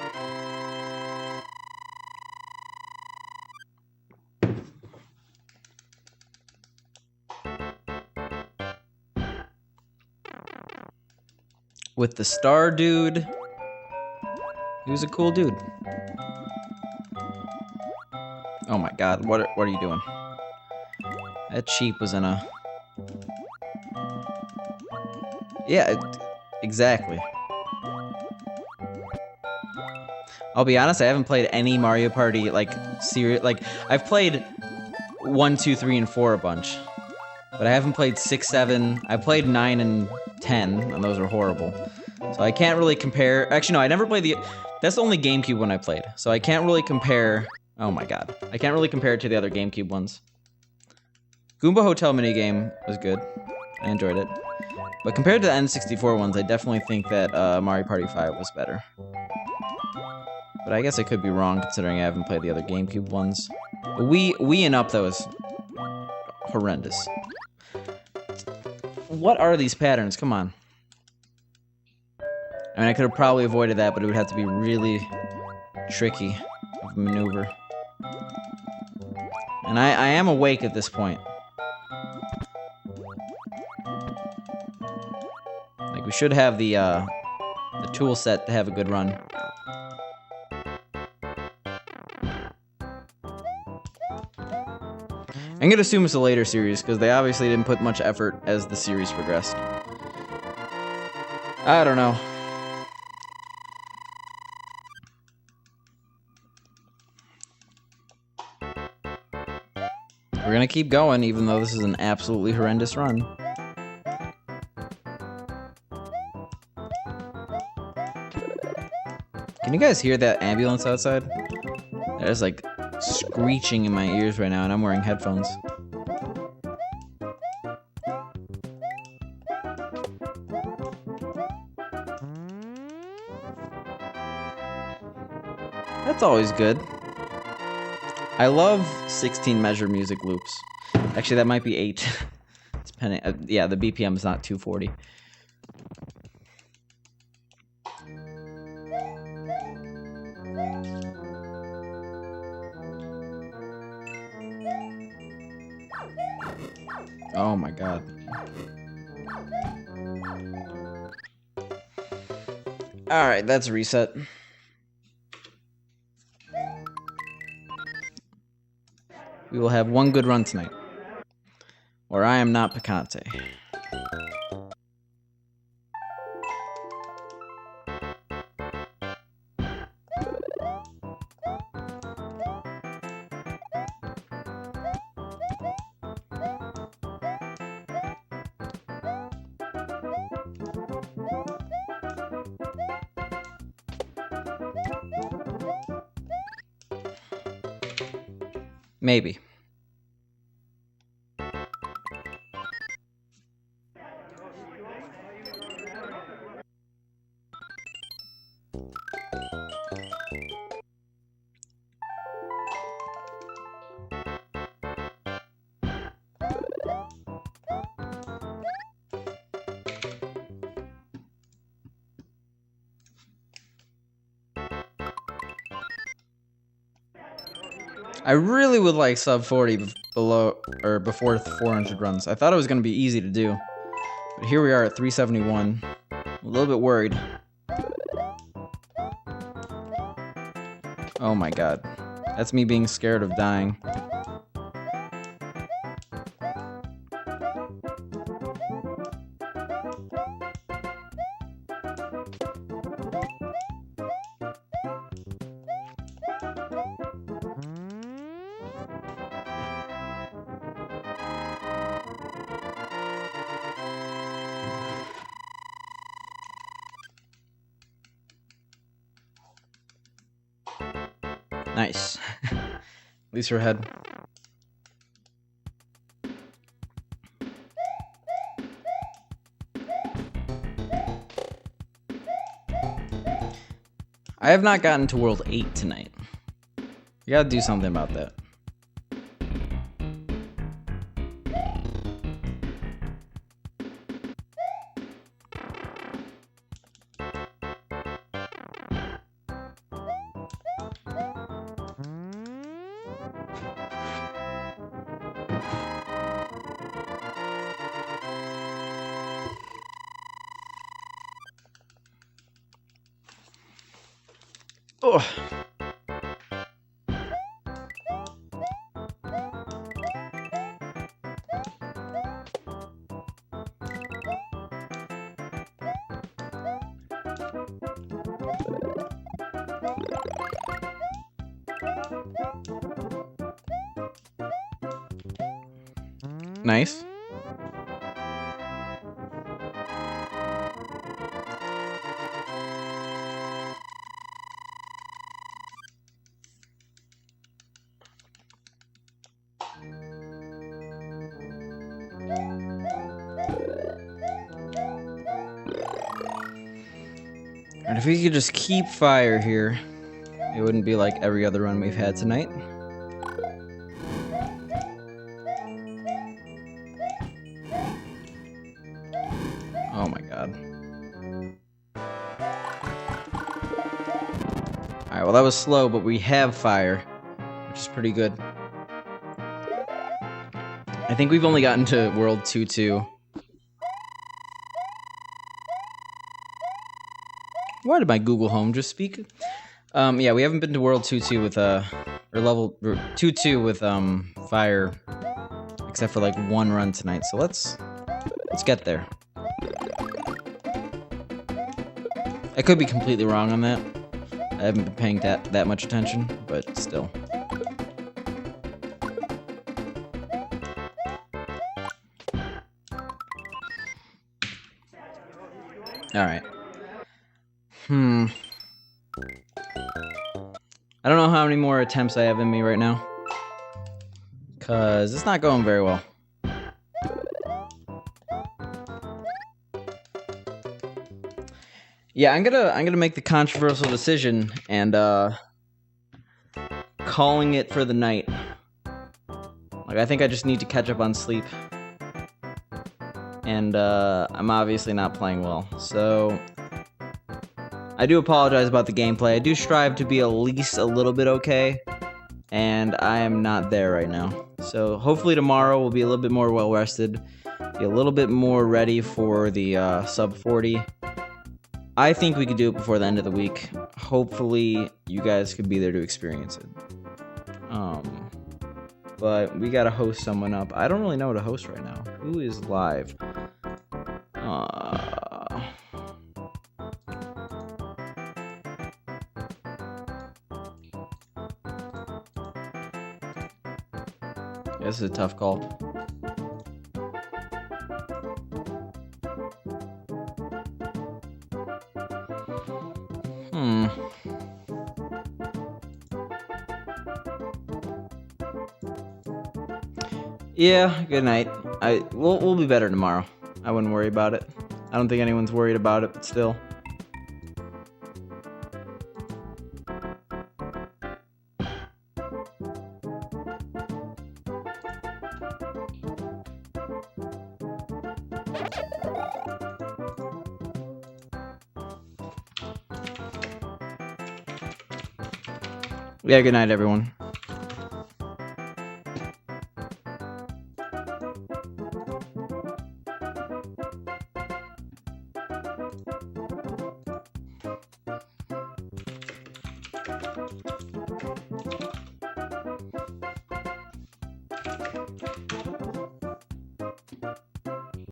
With the star dude. He was a cool dude. Oh my god, what are you doing? That sheep was in a... Yeah, exactly. I'll be honest, I haven't played any Mario Party, like, I've played 1, 2, 3, and 4 a bunch. But I haven't played 6, 7, I played 9 and 10, and those are horrible. So I can't really compare... Actually, no, I never played the... That's the only GameCube one I played. So I can't really compare... Oh my god. I can't really compare it to the other GameCube ones. Goomba Hotel minigame was good. I enjoyed it. But compared to the N64 ones, I definitely think that Mario Party 5 was better. But I guess I could be wrong, considering I haven't played the other GameCube ones. But Wii and Up, though, is horrendous. What are these patterns? Come on. I mean, I could have probably avoided that, but it would have to be really tricky of a maneuver. And I am awake at this point. Like, we should have the tool set to have a good run. I'm gonna assume it's a later series, because they obviously didn't put much effort as the series progressed. I don't know. We're gonna keep going, even though this is an absolutely horrendous run. Can you guys hear that ambulance outside? That is like screeching in my ears right now, and I'm wearing headphones. That's always good. I love 16 measure music loops. Actually, that might be 8. Depending. Yeah, the BPM is not 240. Oh my god. Alright, that's a reset. We will have one good run tonight. Or I am not Picante. Maybe. I really would like sub 40 below or before 400 runs. I thought it was going to be easy to do, but here we are at 371. A little bit worried. Oh my god. That's me being scared of dying. Nice. At least we're ahead. I have not gotten to World 8 tonight. You gotta do something about that. Oh. Nice. And if we could just keep fire here, it wouldn't be like every other run we've had tonight. Oh my god. Alright, well that was slow, but we have fire, which is pretty good. I think we've only gotten to World 2-2. Why did my Google Home just speak? Yeah, we haven't been to World 2-2 with, or level 2-2 with, fire, except for, like, one run tonight, so let's get there. I could be completely wrong on that. I haven't been paying that much attention, but still. Alright. I don't know how many more attempts I have in me right now, cause it's not going very well. Yeah, I'm gonna make the controversial decision and calling it for the night. Like, I think I just need to catch up on sleep, and I'm obviously not playing well, so I do apologize about the gameplay. I do strive to be at least a little bit okay, and I am not there right now. So hopefully tomorrow we'll be a little bit more well-rested, be a little bit more ready for the sub 40. I think we could do it before the end of the week. Hopefully you guys could be there to experience it. But we gotta host someone up. I don't really know how to host right now. Who is live? This is a tough call. Yeah, good night. We'll be better tomorrow. I wouldn't worry about it. I don't think anyone's worried about it, but still. Yeah, good night, everyone.